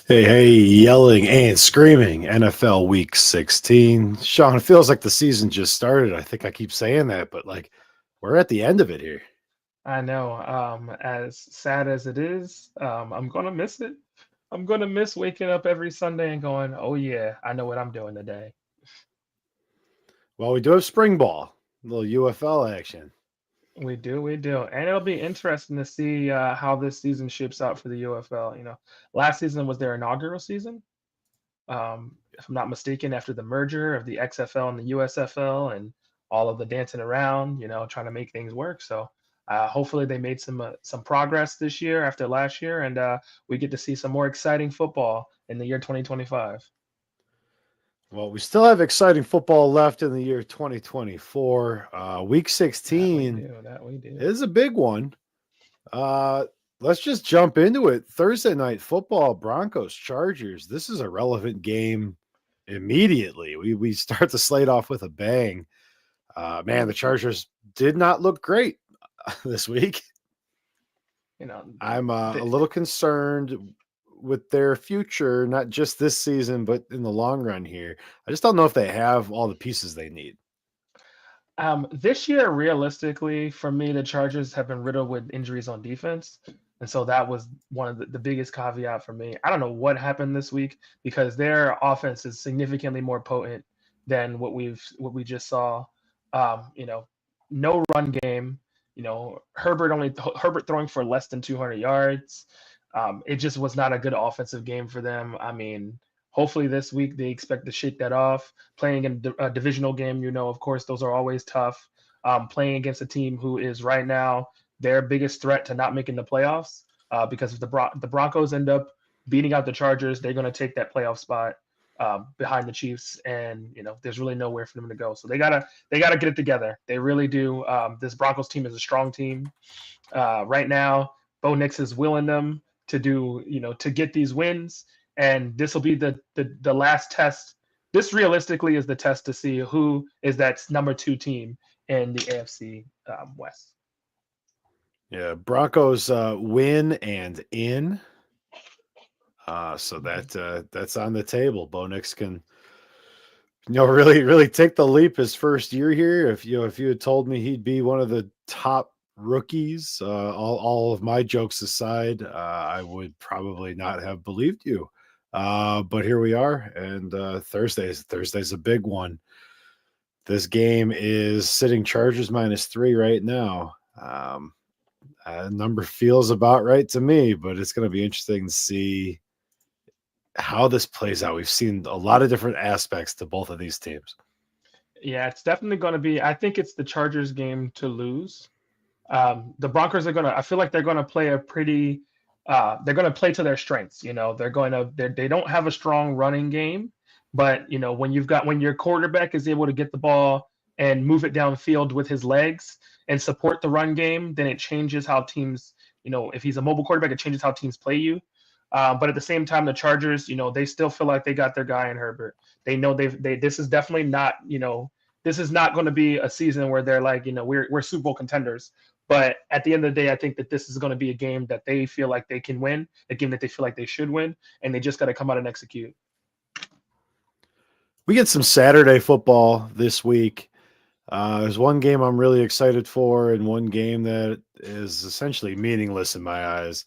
Hey, hey, yelling and screaming. NFL Week 16. Sean, it feels like the season just started. I think I keep saying that, but we're at the end of it here. I know. As sad as it is, I'm gonna miss it. I'm gonna miss waking up every Sunday and going, "Oh yeah, I know what I'm doing today." Well, we do have spring ball, a little UFL action. We do, and it'll be interesting to see how this season shapes out for the UFL. Last season was their inaugural season, if I'm not mistaken, after the merger of the XFL and the USFL and all of the dancing around, trying to make things work. So hopefully they made some progress this year after last year, and we get to see some more exciting football in the year 2025. Well, we still have exciting football left in the year 2024. Week That we 16 do. That we do. is a big one. Uh, let's just jump into it. Thursday night football, Broncos, Chargers. This is a relevant game immediately. We start the slate off with a bang. Man, the Chargers did not look great this week. You know, I'm a the, little concerned with their future, not just this season, but in the long run here. I just don't know if they have all the pieces they need. this year, realistically, for me, the Chargers have been riddled with injuries on defense. And so that was one of the biggest caveat for me. I don't know what happened this week because their offense is significantly more potent than what we just saw. No run game. Herbert throwing for less than 200 yards. It just was not a good offensive game for them. I mean, hopefully this week they expect to shake that off. Playing in a divisional game, of course, those are always tough. Playing against a team who is right now their biggest threat to not making the playoffs, because if the Broncos end up beating out the Chargers, they're going to take that playoff spot behind the Chiefs, and there's really nowhere for them to go. So they gotta get it together. They really do. This Broncos team is a strong team right now. Bo Nix is willing them to do, to get these wins, and this will be the last test. This realistically is the test to see who is that number two team in the AFC West. Yeah, Broncos win and in. So Mhm. that's on the table. Bo Nix can really really take the leap his first year here. If you had told me he'd be one of the top rookies, all of my jokes aside, I would probably not have believed you. But here we are, and Thursday's a big one. This game is sitting Chargers -3 right now. Number feels about right to me, but it's going to be interesting to see how this plays out. We've seen a lot of different aspects to both of these teams. Yeah, it's definitely going to be. I think it's the Chargers game to lose. The Broncos are gonna. I feel like they're gonna play a pretty. They're gonna play to their strengths. They're going to. They don't have a strong running game, but when your quarterback is able to get the ball and move it downfield with his legs and support the run game, then it changes how teams. If he's a mobile quarterback, it changes how teams play you. But at the same time, the Chargers, they still feel like they got their guy in Herbert. They know this is definitely not. This is not going to be a season where they're like, we're Super Bowl contenders. But at the end of the day, I think that this is going to be a game that they feel like they can win, a game that they feel like they should win, and they just got to come out and execute. We get some Saturday football this week. There's one game I'm really excited for, and one game that is essentially meaningless in my eyes.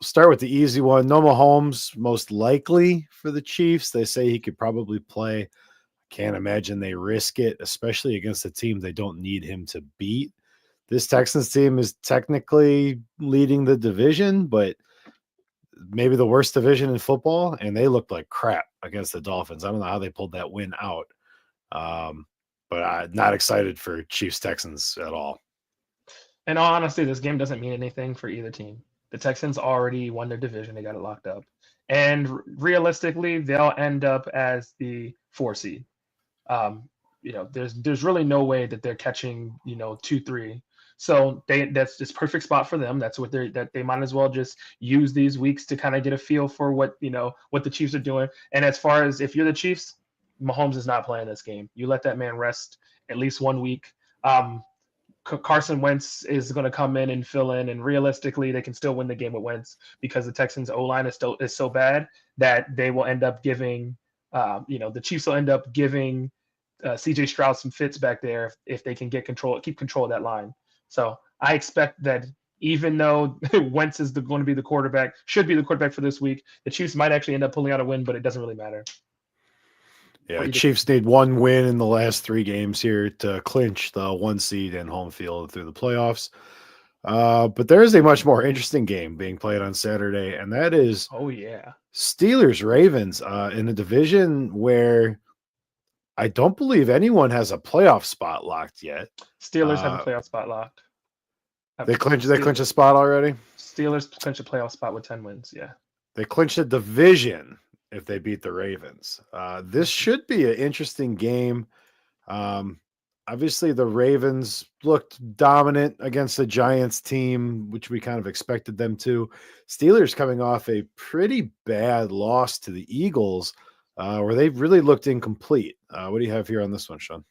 Start with the easy one. No Mahomes, most likely for the Chiefs. They say he could probably play. Can't imagine they risk it, especially against a team they don't need him to beat. This Texans team is technically leading the division, but maybe the worst division in football, and they looked like crap against the Dolphins. I don't know how they pulled that win out. Um, but I'm not excited for Chiefs Texans at all. And honestly, this game doesn't mean anything for either team. The Texans already won their division; they got it locked up, and realistically, they'll end up as the 4 seed. There's really no way that they're catching 2-3. So that's this perfect spot for them. That's that they might as well just use these weeks to kind of get a feel for what the Chiefs are doing. And as far as if you're the Chiefs, Mahomes is not playing this game. You let that man rest at least 1 week. Um, Carson Wentz is going to come in and fill in, and realistically, they can still win the game with Wentz because the Texans' O-line is so bad that they will end up giving, the Chiefs will end up giving C.J. Stroud some fits back there if they can keep control of that line. So I expect that even though Wentz is going to be the quarterback, should be the quarterback for this week, the Chiefs might actually end up pulling out a win, but it doesn't really matter. Yeah, Chiefs need one win in the last 3 games here to clinch the 1 seed and home field through the playoffs. But there is a much more interesting game being played on Saturday, and that is Steelers-Ravens in a division where I don't believe anyone has a playoff spot locked yet. Steelers have a playoff spot locked. They clinch a spot already? Steelers clinch a playoff spot with 10 wins, yeah. They clinch a division if they beat the Ravens. This should be an interesting game. Obviously, the Ravens looked dominant against the Giants team, which we kind of expected them to. Steelers coming off a pretty bad loss to the Eagles, where they really looked incomplete. What do you have here on this one, Sean?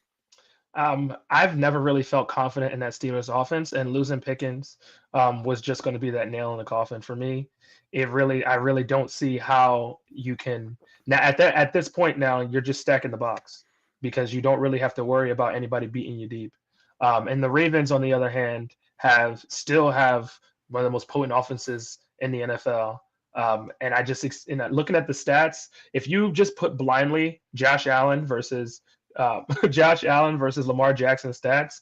I've never really felt confident in that Steelers offense, and losing Pickens was just going to be that nail in the coffin for me. I really don't see how you can now at this point. Now you're just stacking the box because you don't really have to worry about anybody beating you deep. And the Ravens, on the other hand, still have one of the most potent offenses in the NFL. And looking at the stats, if you just put blindly Josh Allen versus Lamar Jackson stats,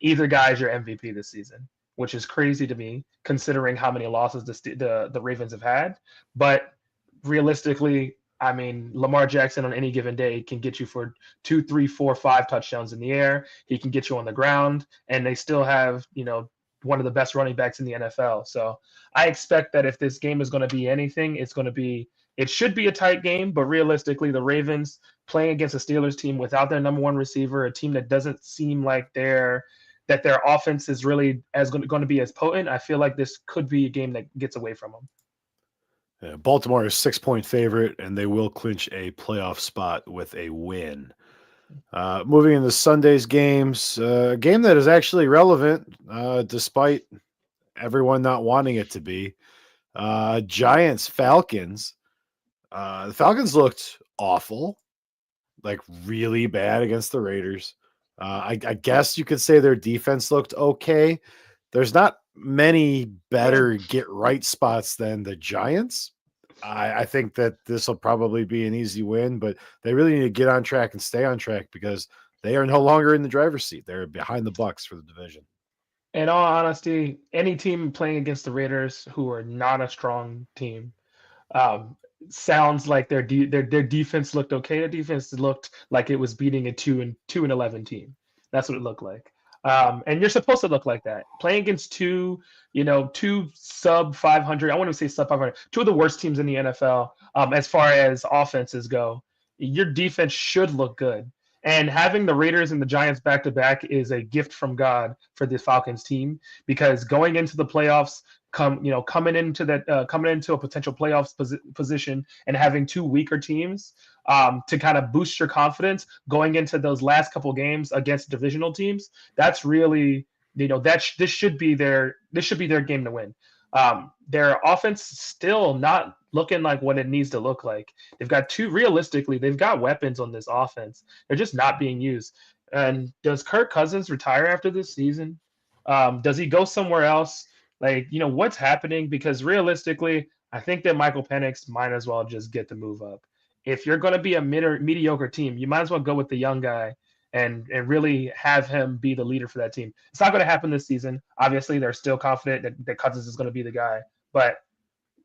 either guy is your MVP this season, which is crazy to me considering how many losses the Ravens have had. But realistically, I mean, Lamar Jackson on any given day can get you for 2, 3, 4, 5 touchdowns in the air. He can get you on the ground, and they still have, one of the best running backs in the NFL. So I expect that if this game is going to be anything, it should be a tight game, but realistically, the Ravens playing against a Steelers team without their number one receiver, a team that doesn't seem like their offense is really going to be as potent, I feel like this could be a game that gets away from them. Yeah, Baltimore is 6-point favorite, and they will clinch a playoff spot with a win. Moving into Sunday's games, a game that is actually relevant despite everyone not wanting it to be. Giants-Falcons. The Falcons looked awful, like really bad against the Raiders. I guess you could say their defense looked okay. There's not many better get-right spots than the Giants. I think that this will probably be an easy win, but they really need to get on track and stay on track because they are no longer in the driver's seat. They're behind the Bucs for the division. In all honesty, any team playing against the Raiders who are not a strong team sounds like their defense looked okay. Their defense looked like it was beating a 2-11 team. That's what it looked like. And you're supposed to look like that. Playing against two sub 500, I want to say sub 500, two of the worst teams in the NFL as far as offenses go. Your defense should look good. And having the Raiders and the Giants back-to-back is a gift from God for the Falcons team because going into the playoffs, coming into a potential playoffs position and having 2 weaker teams to kind of boost your confidence going into those last couple games against divisional teams. That's really, this should be their game to win. Their offense still not looking like what it needs to look like. They've got weapons on this offense. They're just not being used. And does Kirk Cousins retire after this season? Does he go somewhere else? What's happening? Because realistically, I think that Michael Penix might as well just get the move up. If you're going to be a mediocre team, you might as well go with the young guy and really have him be the leader for that team. It's not going to happen this season. Obviously, they're still confident that Cousins is going to be the guy, but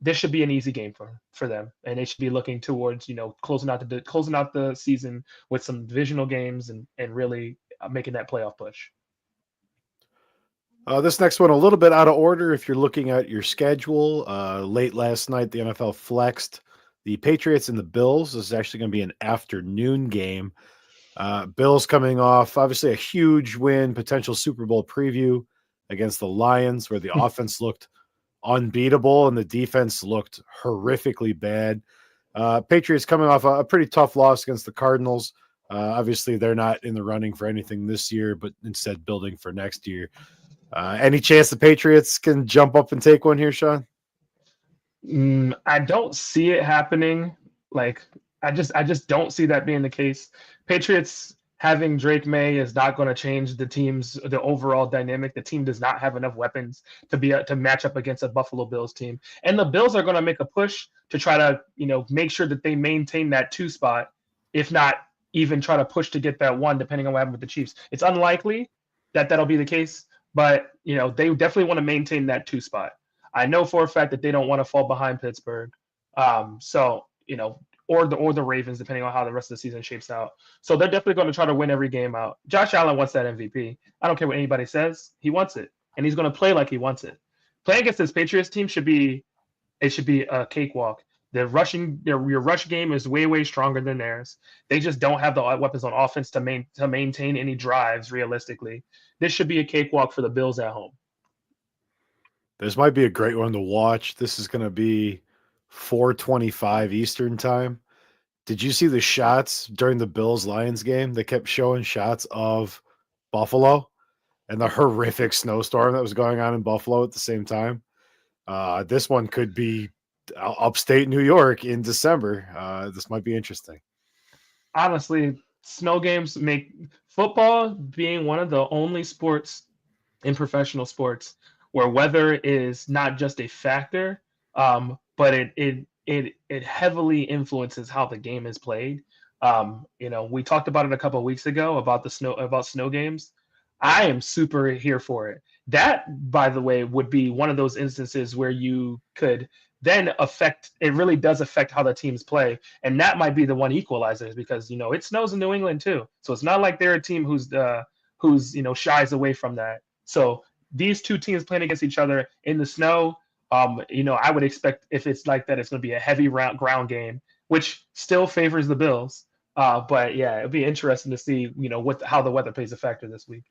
this should be an easy game for them, and they should be looking towards closing out the season with some divisional games and really making that playoff push. This next one, a little bit out of order if you're looking at your schedule. Late last night, the NFL flexed the Patriots and the Bills. This is actually going to be an afternoon game. Bills coming off, obviously, a huge win, potential Super Bowl preview against the Lions, where the offense looked unbeatable and the defense looked horrifically bad. Patriots coming off a pretty tough loss against the Cardinals. Obviously, they're not in the running for anything this year, but instead building for next year. Any chance the Patriots can jump up and take one here, Sean? I don't see it happening. Like I just don't see that being the case. Patriots having Drake May is not going to change the overall dynamic. The team does not have enough weapons to match up against a Buffalo Bills team, and the Bills are going to make a push to try to make sure that they maintain that 2 spot, if not even try to push to get that 1, depending on what happens with the Chiefs. It's unlikely that that'll be the case, but they definitely want to maintain that 2 spot. I know for a fact that they don't want to fall behind Pittsburgh. Or the Ravens, depending on how the rest of the season shapes out. So they're definitely going to try to win every game out. Josh Allen wants that MVP. I don't care what anybody says. He wants it, and he's going to play like he wants it. Playing against this Patriots team should be a cakewalk. Your rush game is way, way stronger than theirs. They just don't have the weapons on offense to maintain any drives realistically. This should be a cakewalk for the Bills at home. This might be a great one to watch. This is going to be 4:25 Eastern time. Did you see the shots during the Bills-Lions game? They kept showing shots of Buffalo and the horrific snowstorm that was going on in Buffalo at the same time. This one could be upstate New York in December. This might be interesting. Honestly, snow games make football being one of the only sports in professional sports where weather is not just a factor, but it heavily influences how the game is played. We talked about it a couple of weeks ago about snow games. I am super here for it. That, by the way, would be one of those instances where you could then it really does affect how the teams play. And that might be the one equalizer because, it snows in New England too. So it's not like they're a team who's shies away from that. So these two teams playing against each other in the snow, I would expect if it's like that, it's going to be a heavy ground game, which still favors the Bills. But yeah, it'll be interesting to see, how the weather plays a factor this week.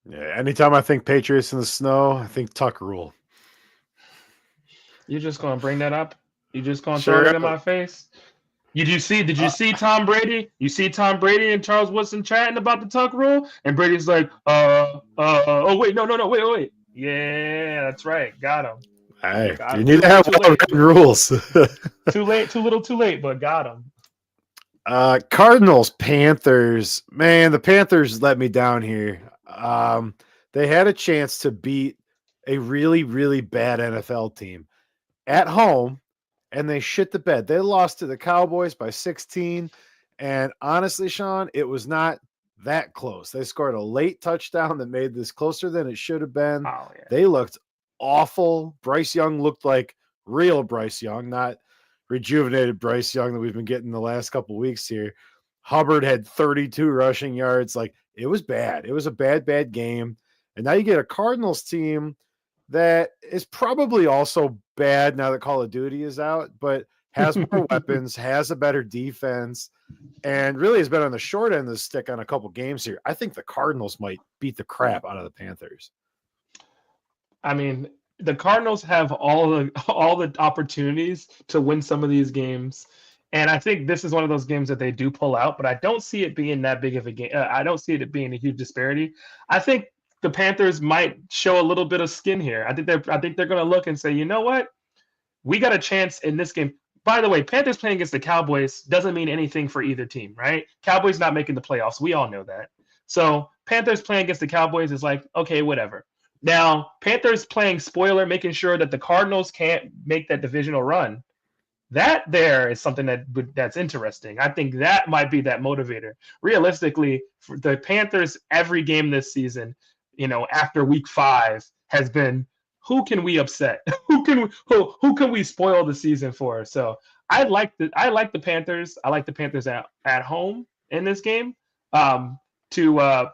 Yeah, anytime I think Patriots in the snow, I think Tuck rule. You're just going to bring that up? You're just going to Sure. throw it in my face? Did you see Tom Brady? You see Tom Brady and Charles Woodson chatting about the Tuck rule? And Brady's like, oh, wait, no, wait. Yeah, that's right. Got him. Hey, you need to have written rules. Too late, too little, too late, but got him. Cardinals, Panthers. Man, the Panthers let me down here. They had a chance to beat a really, really bad NFL team at home, and they shit the bed. They lost to the Cowboys by 16, and honestly, Sean, it was not that close. They scored a late touchdown that made this closer than it should have been. Oh, yeah. They looked awful. Bryce Young looked like real Bryce Young, not rejuvenated Bryce Young that we've been getting the last couple weeks here. Hubbard had 32 rushing yards. Like, it was bad. It was a bad game. And now you get a Cardinals team that is probably also bad now that Call of Duty is out, but has more weapons, has a better defense, and really has been on the short end of the stick on a couple games here. I think the Cardinals might beat the crap out of the Panthers. I mean, the Cardinals have all the opportunities to win some of these games, and I think this is one of those games that they do pull out. But I don't see it being that big of a game. I don't see it being a huge disparity. I think the Panthers might show a little bit of skin here. I think they're going to look and say, you know what, we got a chance in this game. By the way, Panthers playing against the Cowboys doesn't mean anything for either team, right? Cowboys not making the playoffs. We all know that. So Panthers playing against the Cowboys is like, okay, whatever. Now, Panthers playing spoiler, making sure that the Cardinals can't make that divisional run. That there is something that's interesting. I think that might be that motivator. Realistically, for the Panthers, every game this season, after week 5 has been, who can we upset? who can we spoil the season for? So I like the Panthers. I like the Panthers at home in this game. To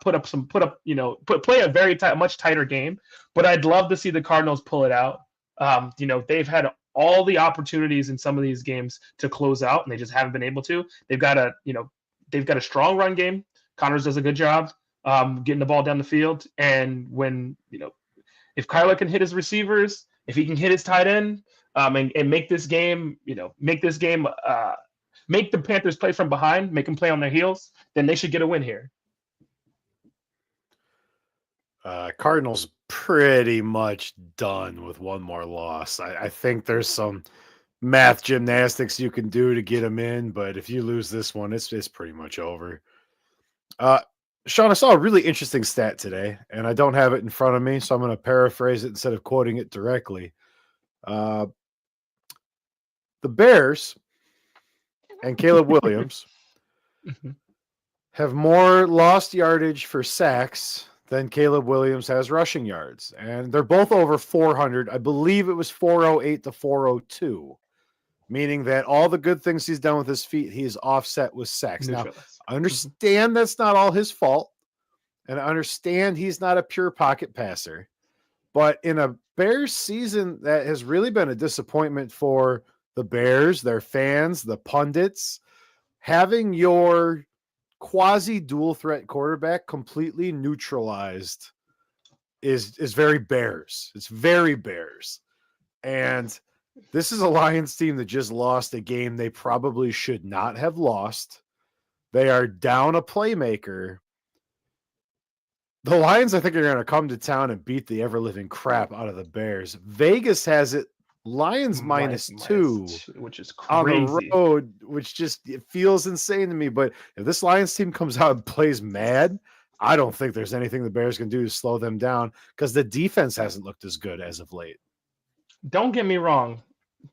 play a very much tighter game, but I'd love to see the Cardinals pull it out. They've had all the opportunities in some of these games to close out, and they just haven't been able to. They've got a strong run game. Connors does a good job getting the ball down the field, and when if Kyler can hit his receivers, if he can hit his tight end, and make this game make the Panthers play from behind, make them play on their heels, then they should get a win here. Cardinals pretty much done with one more loss. I think there's some math gymnastics you can do to get them in, but if you lose this one, it's pretty much over. Sean, I saw a really interesting stat today, and I don't have it in front of me, so I'm going to paraphrase it instead of quoting it directly. The Bears and Caleb Williams have more lost yardage for sacks than Caleb Williams has rushing yards. And they're both over 400. I believe it was 408 to 402, meaning that all the good things he's done with his feet, he's offset with sacks. Now, I understand that's not all his fault, and I understand he's not a pure pocket passer. But in a Bears season that has really been a disappointment for the Bears, their fans, the pundits, having your quasi dual threat quarterback completely neutralized is very Bears. It's very Bears. And this is a Lions team that just lost a game they probably should not have lost. They are down a playmaker. The Lions, I think, are going to come to town and beat the ever-living crap out of the Bears. Vegas has it Lions -2, which is crazy. On the road, which just it feels insane to me. But if this Lions team comes out and plays mad, I don't think there's anything the Bears can do to slow them down because the defense hasn't looked as good as of late. Don't get me wrong.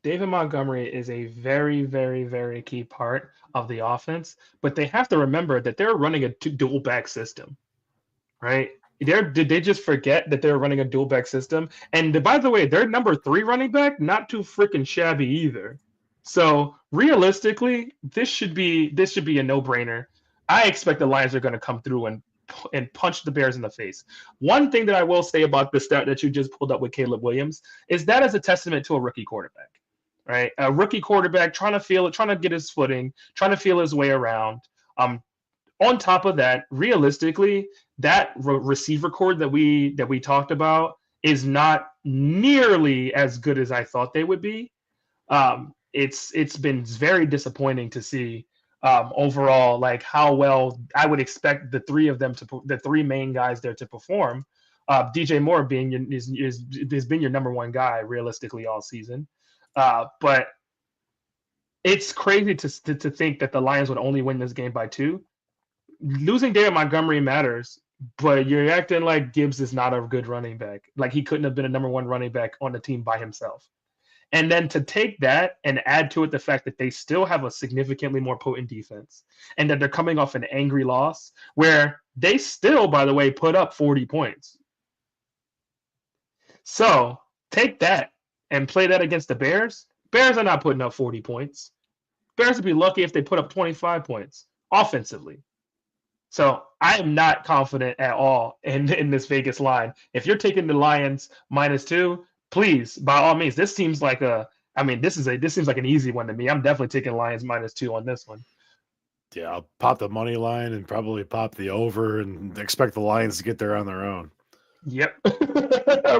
David Montgomery is a very, very, very key part of the offense, but they have to remember that they're running a dual back system, right? Did they just forget that they're running a dual back system? And by the way, their number 3 running back, not too freaking shabby either. So realistically, this should be a no-brainer. I expect the Lions are going to come through and punch the Bears in the face. One thing that I will say about the stat that you just pulled up with Caleb Williams is that is a testament to a rookie quarterback, right? A rookie quarterback trying to get his footing, trying to feel his way around. On top of that, realistically, that receiver core that we talked about is not nearly as good as I thought they would be. It's been very disappointing to see overall, like how well I would expect the three main guys there to perform. DJ Moore has been your number 1 guy realistically all season, but it's crazy to think that the Lions would only win this game by 2. Losing David Montgomery matters, but you're acting like Gibbs is not a good running back. Like he couldn't have been a number 1 running back on the team by himself. And then to take that and add to it the fact that they still have a significantly more potent defense and that they're coming off an angry loss where they still, by the way, put up 40 points. So take that and play that against the Bears. Bears are not putting up 40 points. Bears would be lucky if they put up 25 points offensively. So I am not confident at all in this Vegas line. If you're taking the Lions -2, please, by all means, this seems like this seems like an easy one to me. I'm definitely taking Lions -2 on this one. Yeah, I'll pop the money line and probably pop the over and expect the Lions to get there on their own. Yep,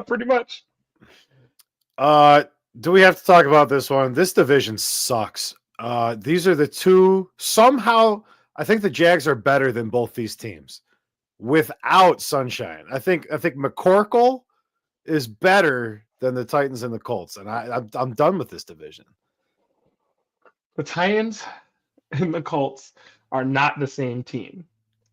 pretty much. Do we have to talk about this one? This division sucks. These are the two somehow. I think the Jags are better than both these teams without Sunshine. I think McCorkle is better than the Titans and the Colts, and I'm done with this division. The Titans and the Colts are not the same team.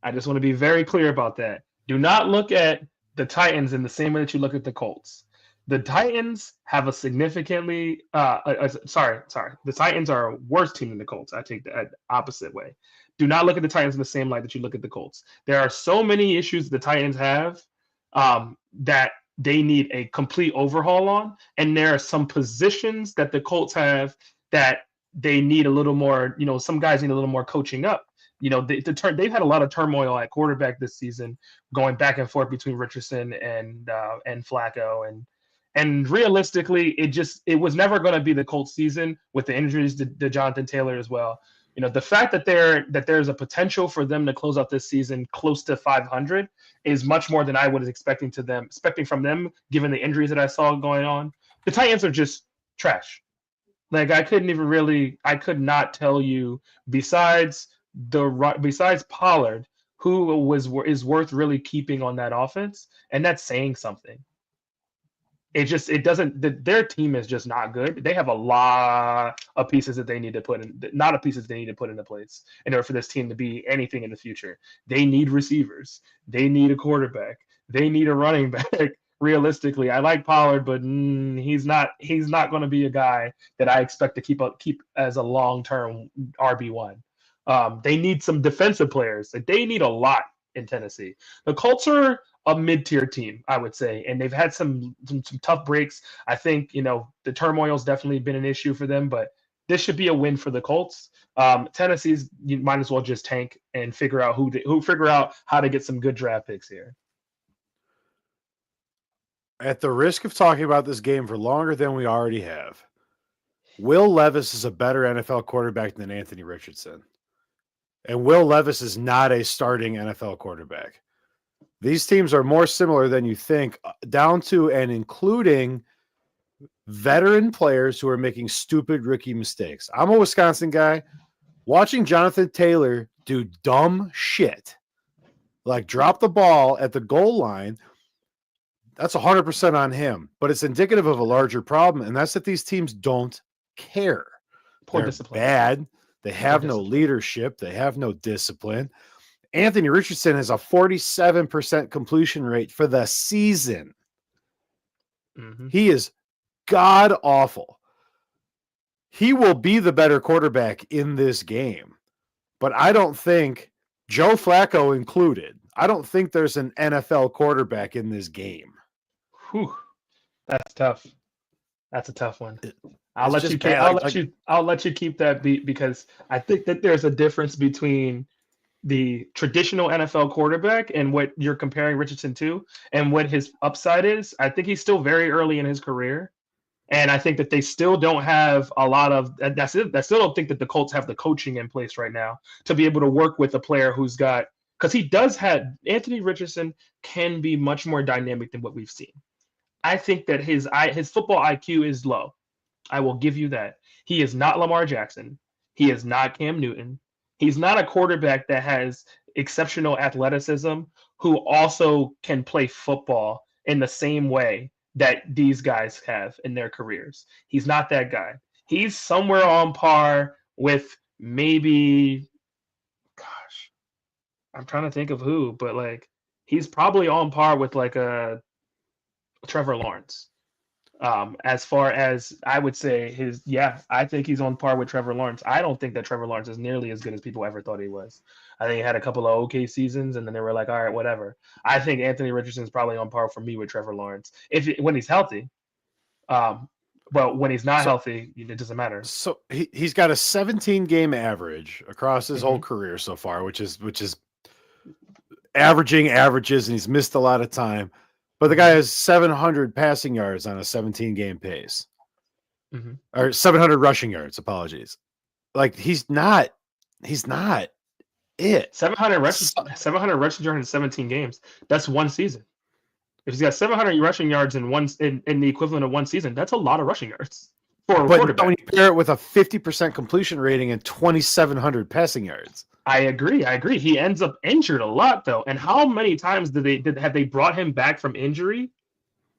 I just want to be very clear about that. Do not look at the Titans in the same way that you look at the Colts. The Titans have a significantly the Titans are a worse team than the Colts. I take the opposite way. Do not look at the Titans in the same light that you look at the Colts. There are so many issues the Titans have that they need a complete overhaul on, and there are some positions that the Colts have that they need a little more. Some guys need a little more coaching up. They've had a lot of turmoil at quarterback this season, going back and forth between Richardson and Flacco, and realistically, it was never going to be the Colts season with the injuries to Jonathan Taylor as well. The fact that there's a potential for them to close out this season close to 500 is much more than I was expecting from them, given the injuries that I saw going on. The Titans are just trash. Like I could not tell you besides Pollard who is worth really keeping on that offense, and that's saying something. It doesn't. Their team is just not good. They have a lot of pieces that they need to put in, not of pieces they need to put into place in order for this team to be anything in the future. They need receivers. They need a quarterback. They need a running back. Realistically, I like Pollard, but he's not. He's not going to be a guy that I expect to keep as a long-term RB1. They need some defensive players. They need a lot in Tennessee. The Colts are a mid-tier team, I would say, and they've had some tough breaks. I think the turmoil's definitely been an issue for them, but this should be a win for the Colts. Tennessee's, you might as well just tank and figure out figure out how to get some good draft picks here. At the risk of talking about this game for longer than we already have, Will Levis is a better NFL quarterback than Anthony Richardson. And Will Levis is not a starting NFL quarterback. These teams are more similar than you think, down to and including veteran players who are making stupid rookie mistakes. I'm a Wisconsin guy. Watching Jonathan Taylor do dumb shit, like drop the ball at the goal line, that's 100% on him. But it's indicative of a larger problem, and that's that these teams don't care. Poor discipline. Bad. They have no leadership. They have no discipline. Anthony Richardson has a 47% completion rate for the season. Mm-hmm. He is god awful. He will be the better quarterback in this game. But I don't think, Joe Flacco included, I don't think there's an NFL quarterback in this game. Whew. That's tough. That's a tough one. I'll let you keep that beat, because I think that there's a difference between the traditional NFL quarterback and what you're comparing Richardson to and what his upside is. I think he's still very early in his career. And I think that they still don't have a lot of that's it. I still don't think that the Colts have the coaching in place right now to be able to work with a player who's got, because he does have, Anthony Richardson can be much more dynamic than what we've seen. I think that his football IQ is low. I will give you that. He is not Lamar Jackson. He is not Cam Newton. He's not a quarterback that has exceptional athleticism who also can play football in the same way that these guys have in their careers. He's not that guy. He's somewhere on par with maybe, gosh, I'm trying to think of who, but like he's probably on par with like a Trevor Lawrence. As far as I would say I think he's on par with Trevor Lawrence. I don't think that Trevor Lawrence is nearly as good as people ever thought he was. I think he had a couple of okay seasons, and then they were like, all right, whatever. I think Anthony Richardson is probably on par for me with Trevor Lawrence when he's healthy. But when he's not healthy, it doesn't matter. So he's got a 17-game average across his whole career so far, which is averaging averages, and he's missed a lot of time. But the guy has 700 passing yards on a 17-game pace. Or 700 rushing yards, apologies. Like he's not it. 700 rushing yards in 17 games. That's one season. If he's got 700 rushing yards in the equivalent of one season, that's a lot of rushing yards for a quarterback. When you pair it with a 50% completion rating and 2,700 passing yards. I agree. He ends up injured a lot, though. And how many times have they brought him back from injury,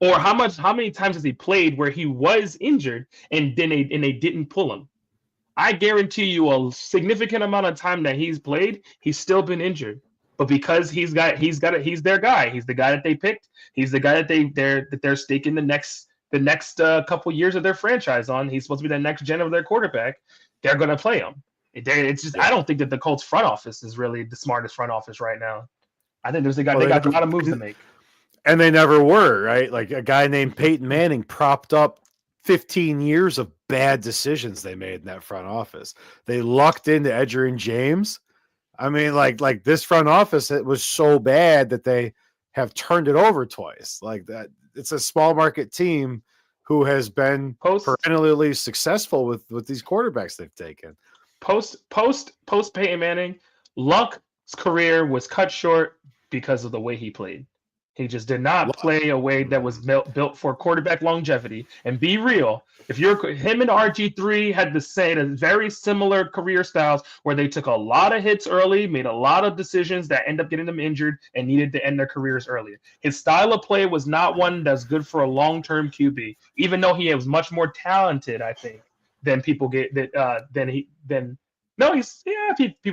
or how many times has he played where he was injured and then they didn't pull him? I guarantee you, a significant amount of time that he's played, he's still been injured. But because he's their guy. He's the guy that they picked. He's the guy that they're staking the next couple years of their franchise on. He's supposed to be the next gen of their quarterback. They're going to play him. It's just I don't think that the Colts front office is really the smartest front office right now. I think they got a lot of moves to make. And they never were, right? Like a guy named Peyton Manning propped up 15 years of bad decisions they made in that front office. They lucked into Edgerrin James. I mean, like this front office, it was so bad that they have turned it over twice. Like that, it's a small market team who has been perennially successful with these quarterbacks they've taken. Post Peyton Manning, Luck's career was cut short because of the way he played. He just did not play a way that was built for quarterback longevity. And be real, if him and RG3 had the same, very similar career styles where they took a lot of hits early, made a lot of decisions that end up getting them injured and needed to end their careers earlier. His style of play was not one that's good for a long-term QB, even though he was much more talented, I think, than people get people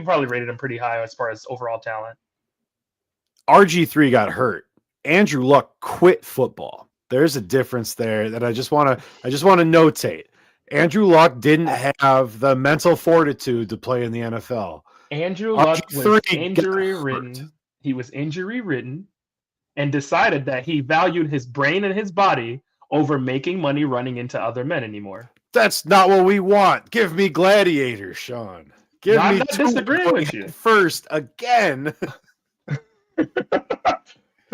probably rated him pretty high as far as overall talent. RG3 got hurt. Andrew Luck quit football. There's a difference there that I just want to notate. Andrew Luck didn't have the mental fortitude to play in the NFL. Andrew Luck was injury ridden. He was injury ridden and decided that he valued his brain and his body over making money running into other men anymore. That's not what we want. Give me Gladiator, Sean. I'm not disagreeing with you. First again.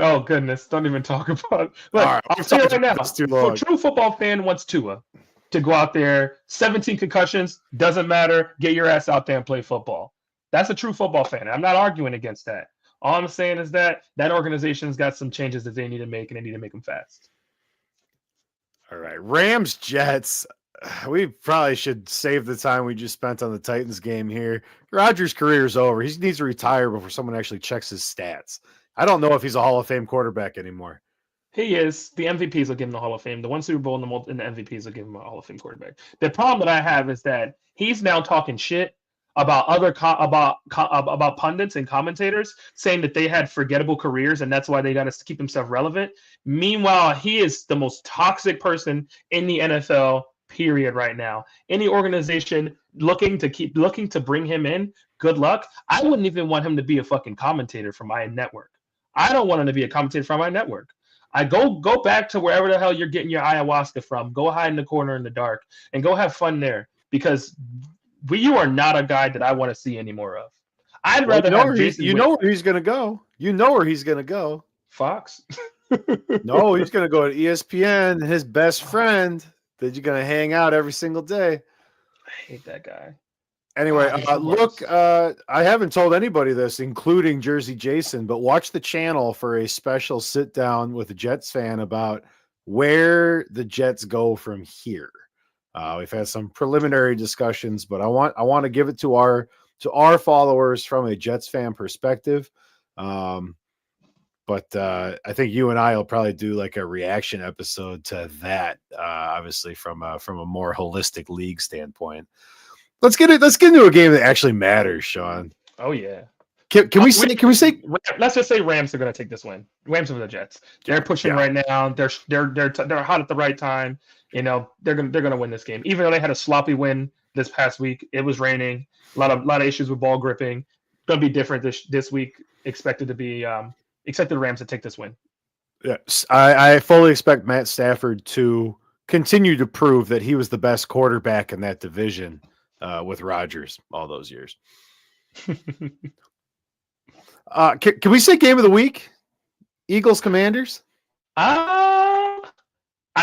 Oh goodness! Don't even talk about it. Look, right, I'll tell you right now. A true football fan wants Tua to go out there. 17 concussions, doesn't matter. Get your ass out there and play football. That's a true football fan. I'm not arguing against that. All I'm saying is that organization's got some changes that they need to make, and they need to make them fast. All right, Rams Jets. We probably should save the time we just spent on the Titans game here. Rodgers' career is over. He needs to retire before someone actually checks his stats. I don't know if he's a Hall of Fame quarterback anymore. He is. The MVPs will give him the Hall of Fame. The one Super Bowl and the MVPs will give him a Hall of Fame quarterback. The problem that I have is that he's now talking shit about about pundits and commentators, saying that they had forgettable careers and that's why they got to keep himself relevant. Meanwhile, he is the most toxic person in the NFL. Period. Right now, any organization looking to bring him in, good luck. I wouldn't even want him to be a fucking commentator for my network. I don't want him to be a commentator for my network. I go back to wherever the hell you're getting your ayahuasca from. Go hide in the corner in the dark and go have fun there, because you are not a guy that I want to see any more of. I'd rather have Jason. You know where he's going to go. You know where he's going to go. Fox. No, he's going to go to ESPN. His best friend that you're going to hang out every single day. I hate that guy. Anyway, look, I haven't told anybody this, including Jersey Jason, but watch the channel for a special sit down with a Jets fan about where the Jets go from here. We've had some preliminary discussions, but I want to give it to our followers from a Jets fan perspective. But I think you and I will probably do like a reaction episode to that, obviously from a more holistic league standpoint. Let's get into a game that actually matters, Sean. Oh yeah. Can we say? Let's just say Rams are going to take this win. Rams over the Jets. They're pushing right now. They're hot at the right time. You know, they're gonna win this game. Even though they had a sloppy win this past week, it was raining. A lot of issues with ball gripping. Going to be different this week. Expected the Rams to take this win. Yes, I fully expect Matt Stafford to continue to prove that he was the best quarterback in that division with Rodgers all those years. Can we say game of the week? Eagles Commanders? I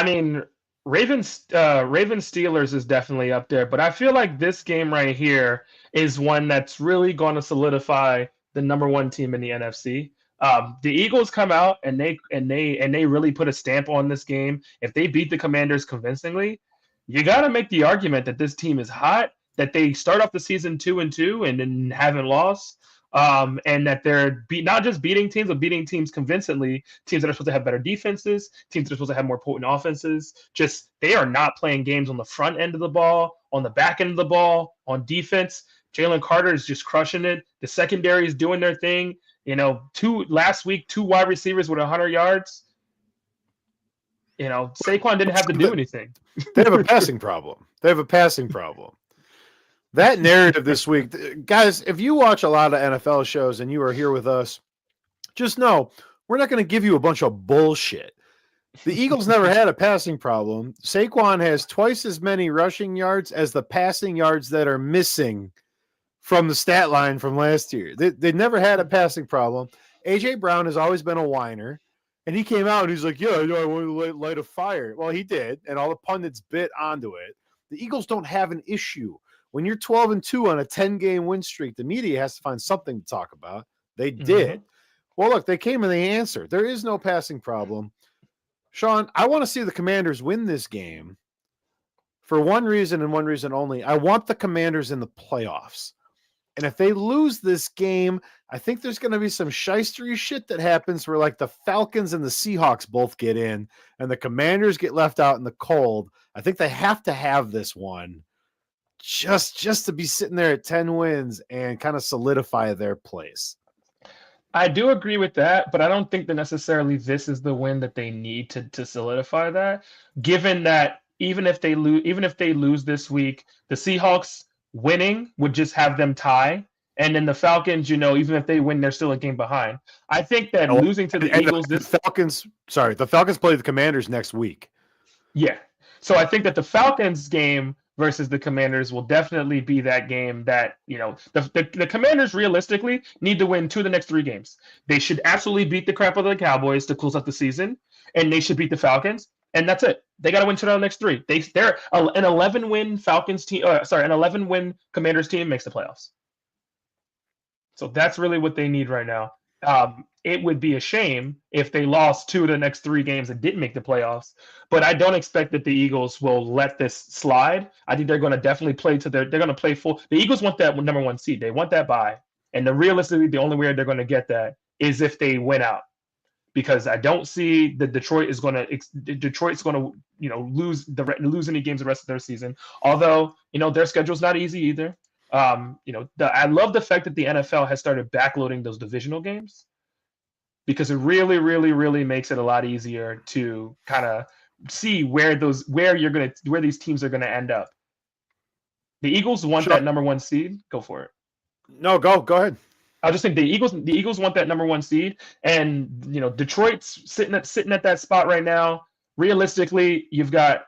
mean, Ravens Steelers is definitely up there, but I feel like this game right here is one that's really going to solidify the number one team in the NFC. The Eagles come out and they really put a stamp on this game. If they beat the Commanders convincingly, you got to make the argument that this team is hot, that they start off the season 2-2 and then haven't lost, and that they're not just beating teams, but beating teams convincingly, teams that are supposed to have better defenses, teams that are supposed to have more potent offenses. Just they are not playing games on the front end of the ball, on the back end of the ball, on defense. Jalen Carter is just crushing it. The secondary is doing their thing. You know, last week, 2 wide receivers with 100 yards. You know, Saquon didn't have to do anything. They have a passing problem. That narrative this week, guys, if you watch a lot of NFL shows and you are here with us, just know we're not going to give you a bunch of bullshit. The Eagles never had a passing problem. Saquon has twice as many rushing yards as the passing yards that are missing from the stat line from last year. They never had a passing problem. A.J. Brown has always been a whiner, and he came out and he's like, yeah, I know I want to light a fire. Well, he did, and all the pundits bit onto it. The Eagles don't have an issue. When you're 12-2 on a 10-game win streak, the media has to find something to talk about. They did. Well, look, they came and they answered. There is no passing problem. Sean, I want to see the Commanders win this game for one reason and one reason only. I want the Commanders in the playoffs. And if they lose this game, I think there's going to be some shystery shit that happens where like the Falcons and the Seahawks both get in and the Commanders get left out in the cold. I think they have to have this one just to be sitting there at 10 wins and kind of solidify their place. I do agree with that, but I don't think that necessarily this is the win that they need to solidify that. Given that even if they lose this week, the Seahawks winning would just have them tie, and then the Falcons, even if they win, they're still a game behind. I think that losing to the Eagles, the Falcons play the Commanders next week. Yeah, so I think that the Falcons game versus the Commanders will definitely be that game that, the Commanders realistically need to win 2 of the next 3 games. They should absolutely beat the crap out of the Cowboys to close out the season, and they should beat the Falcons, and that's it. They got to win 2 out of the next 3. They're an 11-win Falcons team. An 11-win Commanders team makes the playoffs. So that's really what they need right now. It would be a shame if they lost 2 of the next 3 games and didn't make the playoffs. But I don't expect that the Eagles will let this slide. I think they're going to definitely play they're going to play full. The Eagles want that number 1 seed. They want that bye. And realistically, the only way they're going to get that is if they win out. Because I don't see that Detroit's going to lose any games the rest of their season. Although, their schedule's not easy either. I love the fact that the NFL has started backloading those divisional games, because it really, really, really makes it a lot easier to kind of see where these teams are gonna end up. The Eagles want that number 1 seed. Go for it. No, go ahead. I just think the Eagles want that number 1 seed, and Detroit's sitting at that spot right now. Realistically, you've got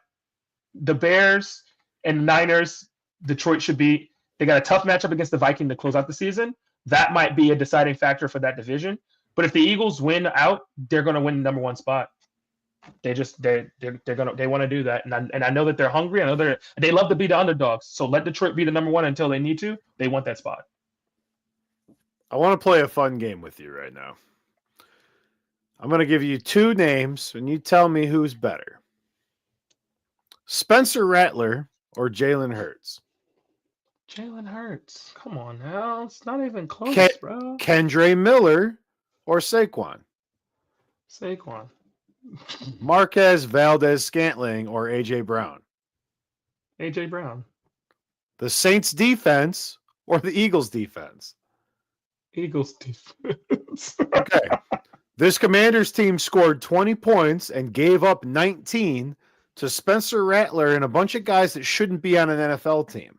the Bears and Niners. Detroit should beat. They got a tough matchup against the Vikings to close out the season. That might be a deciding factor for that division. But if the Eagles win out, they're going to win the number 1 spot. They want to do that, and I know that they're hungry. I know they love to be the underdogs. So let Detroit be the number 1 until they need to. They want that spot. I want to play a fun game with you right now. I'm going to give you 2 names, and you tell me who's better: Spencer Rattler or Jalen Hurts. Jalen Hurts. Come on now. It's not even close, bro. Kendre Miller or Saquon? Saquon. Marquez Valdez-Scantling or A.J. Brown? A.J. Brown. The Saints defense or the Eagles defense? Eagles defense. Okay. This Commanders team scored 20 points and gave up 19 to Spencer Rattler and a bunch of guys that shouldn't be on an NFL team,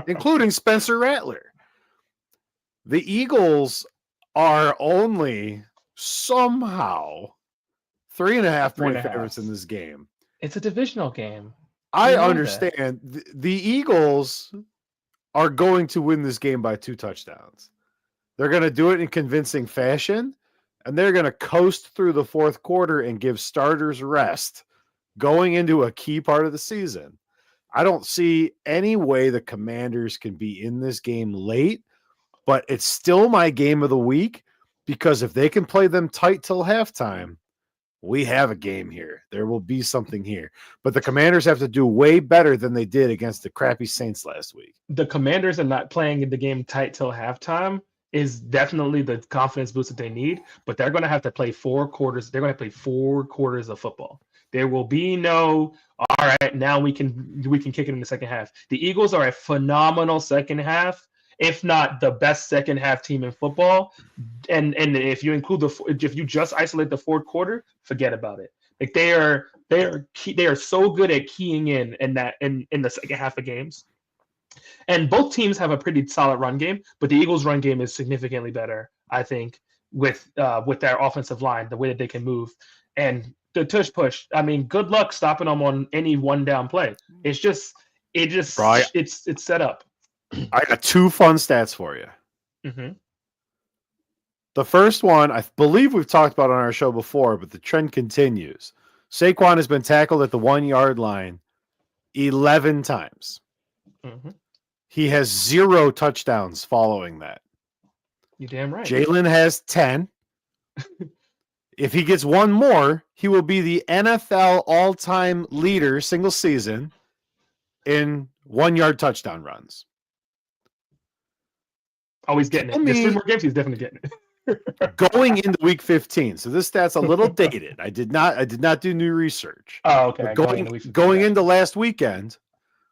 including Spencer Rattler. The Eagles are only somehow 3.5 point favorites in this game. It's a divisional game. I understand. The Eagles are going to win this game by 2 touchdowns. They're going to do it in convincing fashion, and they're going to coast through the 4th quarter and give starters rest going into a key part of the season. I don't see any way the Commanders can be in this game late, but it's still my game of the week, because if they can play them tight till halftime, we have a game here. There will be something here. But the Commanders have to do way better than they did against the crappy Saints last week. The Commanders are not playing the game tight till halftime is definitely the confidence boost that they need, but they're going to have to play 4 quarters. They're going to play 4 quarters of football. There will be no, all right, now we can kick it in the second half. The Eagles are a phenomenal second half, if not the best second half team in football. And if you if you just isolate the 4th quarter, forget about it. Like they are so good at keying in the second half of games. And both teams have a pretty solid run game, but the Eagles' run game is significantly better, I think, with their offensive line, the way that they can move. And the tush push, I mean, good luck stopping them on any 1 down play. It's set up. I got 2 fun stats for you. Mm-hmm. The first one, I believe we've talked about on our show before, but the trend continues. Saquon has been tackled at the 1-yard line 11 times. Mm-hmm. He has 0 touchdowns following that. You damn right. Jalen has 10. If he gets one more, he will be the NFL all-time leader single season in 1-yard touchdown runs. Oh, he's getting it. There's 3 more games. He's definitely getting it. Going into week 15. So this stat's a little dated. I did not do new research. Oh, okay. Going into last weekend,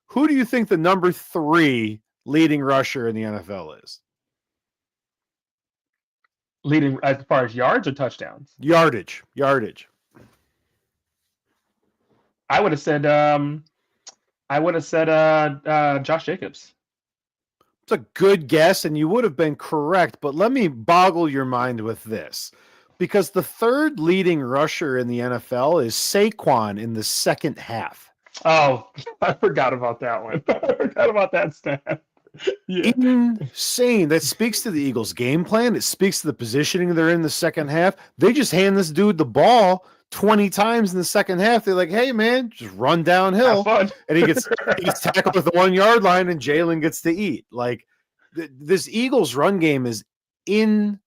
who do you think the number 3 leading rusher in the NFL is? Leading as far as yards or touchdowns? Yardage. I would have said Josh Jacobs. It's a good guess, and you would have been correct, but let me boggle your mind with this. Because the 3rd leading rusher in the NFL is Saquon in the second half. Oh, I forgot about that one. I forgot about that stat. Yeah. Insane. That speaks to the Eagles' game plan. It speaks to the positioning they're in the second half. They just hand this dude the ball 20 times in the second half. They're like, hey, man, just run downhill. And he gets tackled at the 1-yard line, and Jalen gets to eat. Like, this Eagles run game is insane.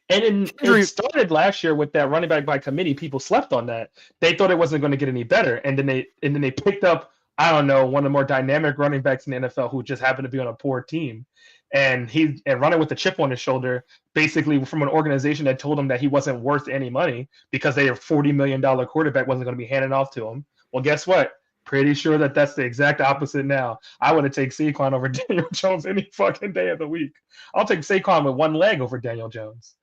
And it started last year with that running back by committee. People slept on that. They thought it wasn't going to get any better. And then they picked up, I don't know, one of the more dynamic running backs in the NFL who just happened to be on a poor team. And running with a chip on his shoulder, basically from an organization that told him that he wasn't worth any money because their $40 million quarterback wasn't going to be handed off to him. Well, guess what? Pretty sure that's the exact opposite now. I would have taken Saquon over Daniel Jones any fucking day of the week. I'll take Saquon with one leg over Daniel Jones.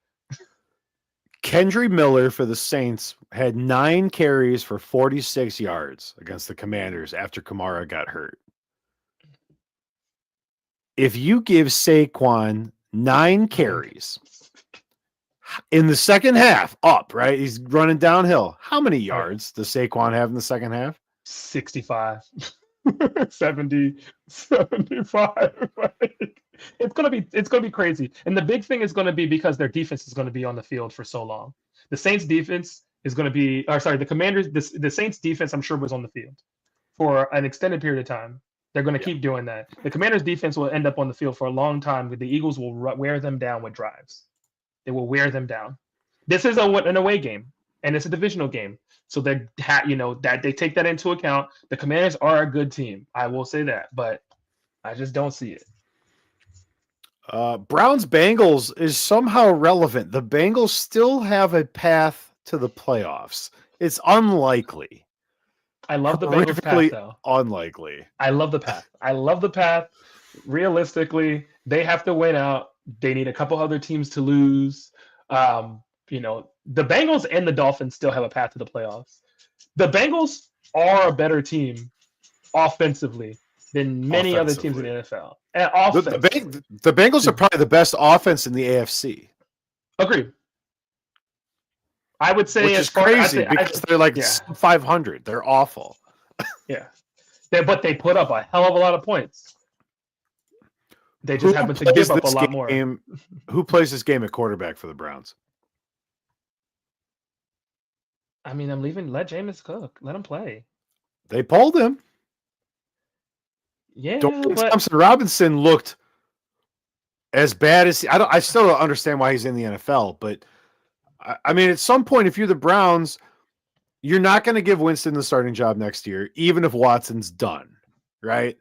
Kendry Miller for the Saints had 9 carries for 46 yards against the Commanders after Kamara got hurt. If you give Saquon 9 carries in the second half, right? He's running downhill. How many yards does Saquon have in the second half? 65, 70, 75. It's gonna be crazy. And the big thing is gonna be because their defense is gonna be on the field for so long. The Saints defense is gonna be, the Commanders, the Saints defense, I'm sure, was on the field for an extended period of time. They're going to keep doing that. The Commanders defense will end up on the field for a long time, but the Eagles will wear them down with drives. They will wear them down. This is an away game, and it's a divisional game. So that they take that into account. The Commanders are a good team. I will say that, but I just don't see it. Browns Bengals is somehow relevant. The Bengals still have a path to the playoffs. It's unlikely. I love the Bengals path, though. Unlikely. I love the path. Realistically, they have to win out. They need a couple other teams to lose. The Bengals and the Dolphins still have a path to the playoffs. The Bengals are a better team offensively than many other teams in the NFL. The Bengals are probably the best offense in the AFC. Agreed. I would say, which is crazy because they're like 500. They're awful. Yeah, but they put up a hell of a lot of points. They just happen to give up a lot more. Who plays this game at quarterback for the Browns? I mean, let Jameis cook. Let him play. They pulled him. Yeah, Thompson Robinson looked as bad as I still don't understand why he's in the NFL, but. I mean, at some point, if you're the Browns, you're not going to give Winston the starting job next year, even if Watson's done, right?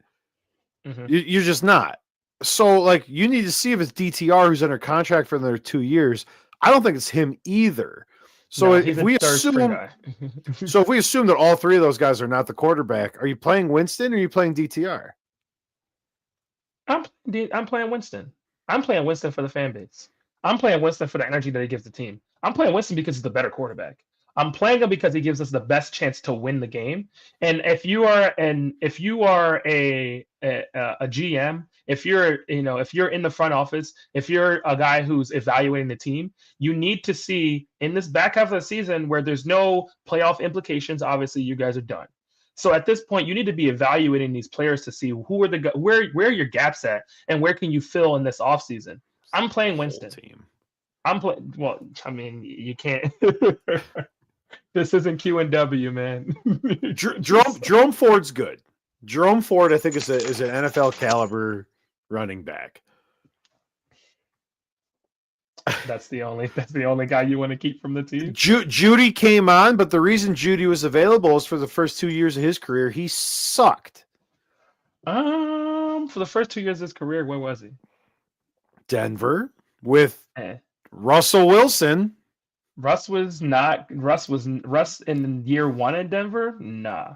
Mm-hmm. You're just not. So, like, you need to see if it's DTR who's under contract for another 2 years. I don't think it's him either. So if we assume that all 3 of those guys are not the quarterback, are you playing Winston or are you playing DTR? I'm playing Winston. I'm playing Winston for the fan base. I'm playing Winston for the energy that he gives the team. I'm playing Winston because he's the better quarterback. I'm playing him because he gives us the best chance to win the game. And if you are a GM, if you're in the front office, if you're a guy who's evaluating the team, you need to see in this back half of the season where there's no playoff implications. Obviously, you guys are done. So at this point, you need to be evaluating these players to see who are where are your gaps at and where can you fill in this offseason. I'm playing Winston. I'm playing. Well, I mean, you can't. This isn't Q&W, man. Jerome Ford's good. Jerome Ford, I think, is an NFL caliber running back. That's the only guy you want to keep from the team. Judy came on, but the reason Judy was available is for the first 2 years of his career, he sucked. For the first 2 years of his career, where was he? Denver with Eh. Russell Wilson. Russ in year 1 in Denver? Nah.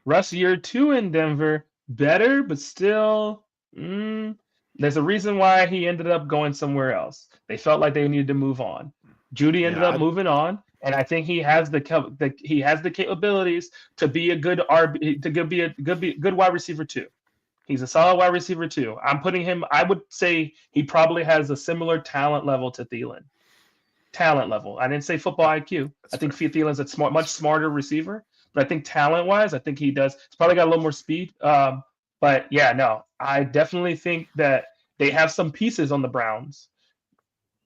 Russ year 2 in Denver, better, but still, there's a reason why he ended up going somewhere else. They felt like they needed to move on. Judy ended up moving on, and I think he has the capabilities to be a good RB, to be a good wide receiver too. He's a solid wide receiver too. I'm putting him. I would say he probably has a similar talent level to Thielen. Talent level. I didn't say football IQ. I think Thielen's a much smarter receiver, but I think talent-wise, I think he does. He's probably got a little more speed. But yeah, no, I definitely think that they have some pieces on the Browns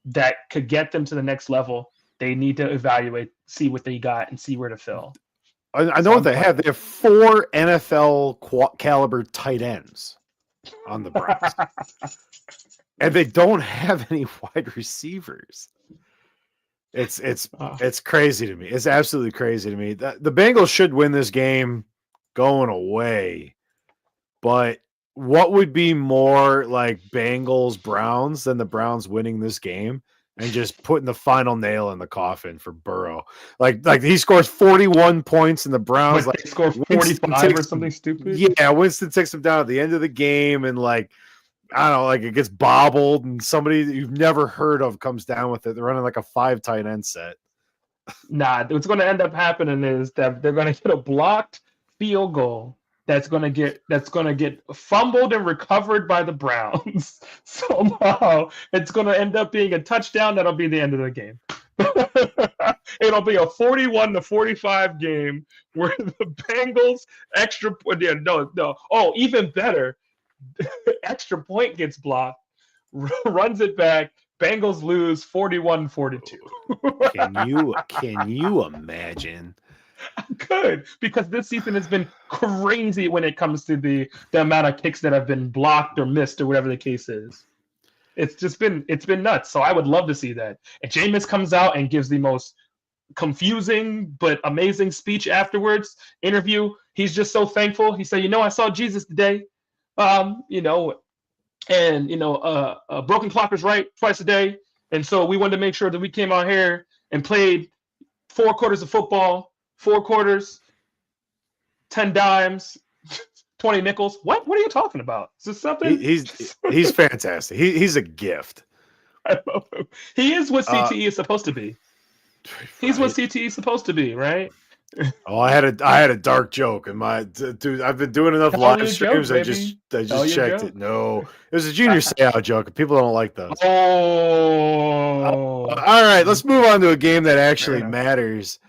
that could get them to the next level. They need to evaluate, see what they got, and see where to fill. I know what they have. They have 4 NFL caliber tight ends on the Browns. And they don't have any wide receivers. It's crazy to me. It's absolutely crazy to me. The Bengals should win this game going away. But what would be more like Bengals Browns than the Browns winning this game and just putting the final nail in the coffin for Burrow? Like he scores 41 points and the Browns they score 45 or something stupid. Yeah, Winston takes them down at the end of the game and I don't know, it gets bobbled and somebody that you've never heard of comes down with it. They're running like a 5 tight end set. Nah, what's going to end up happening is that they're going to get a blocked field goal that's going to get fumbled and recovered by the Browns. Somehow it's going to end up being a touchdown. That'll be the end of the game. It'll be a 41-45 game where the Bengals even better. Extra point gets blocked, runs it back. Bengals lose 41-42. Can you imagine? I could, because this season has been crazy when it comes to the amount of kicks that have been blocked or missed or whatever the case is. It's been nuts. So I would love to see that. And Jameis comes out and gives the most confusing but amazing speech afterwards. Interview. He's just so thankful. He said, I saw Jesus today. A broken clock is right twice a day. And so we wanted to make sure that we came out here and played 4 quarters of football, 4 quarters, 10 dimes, 20 nickels. What are you talking about? Is this something? He's fantastic. He's a gift. I love him. He is what CTE is supposed to be. He's what CTE is supposed to be, right? Oh, I had a dark joke in my dude. I've been doing enough live streams. I just checked it. No, it was a Junior Seau joke. People don't like those. Oh, all right. Let's move on to a game that actually matters.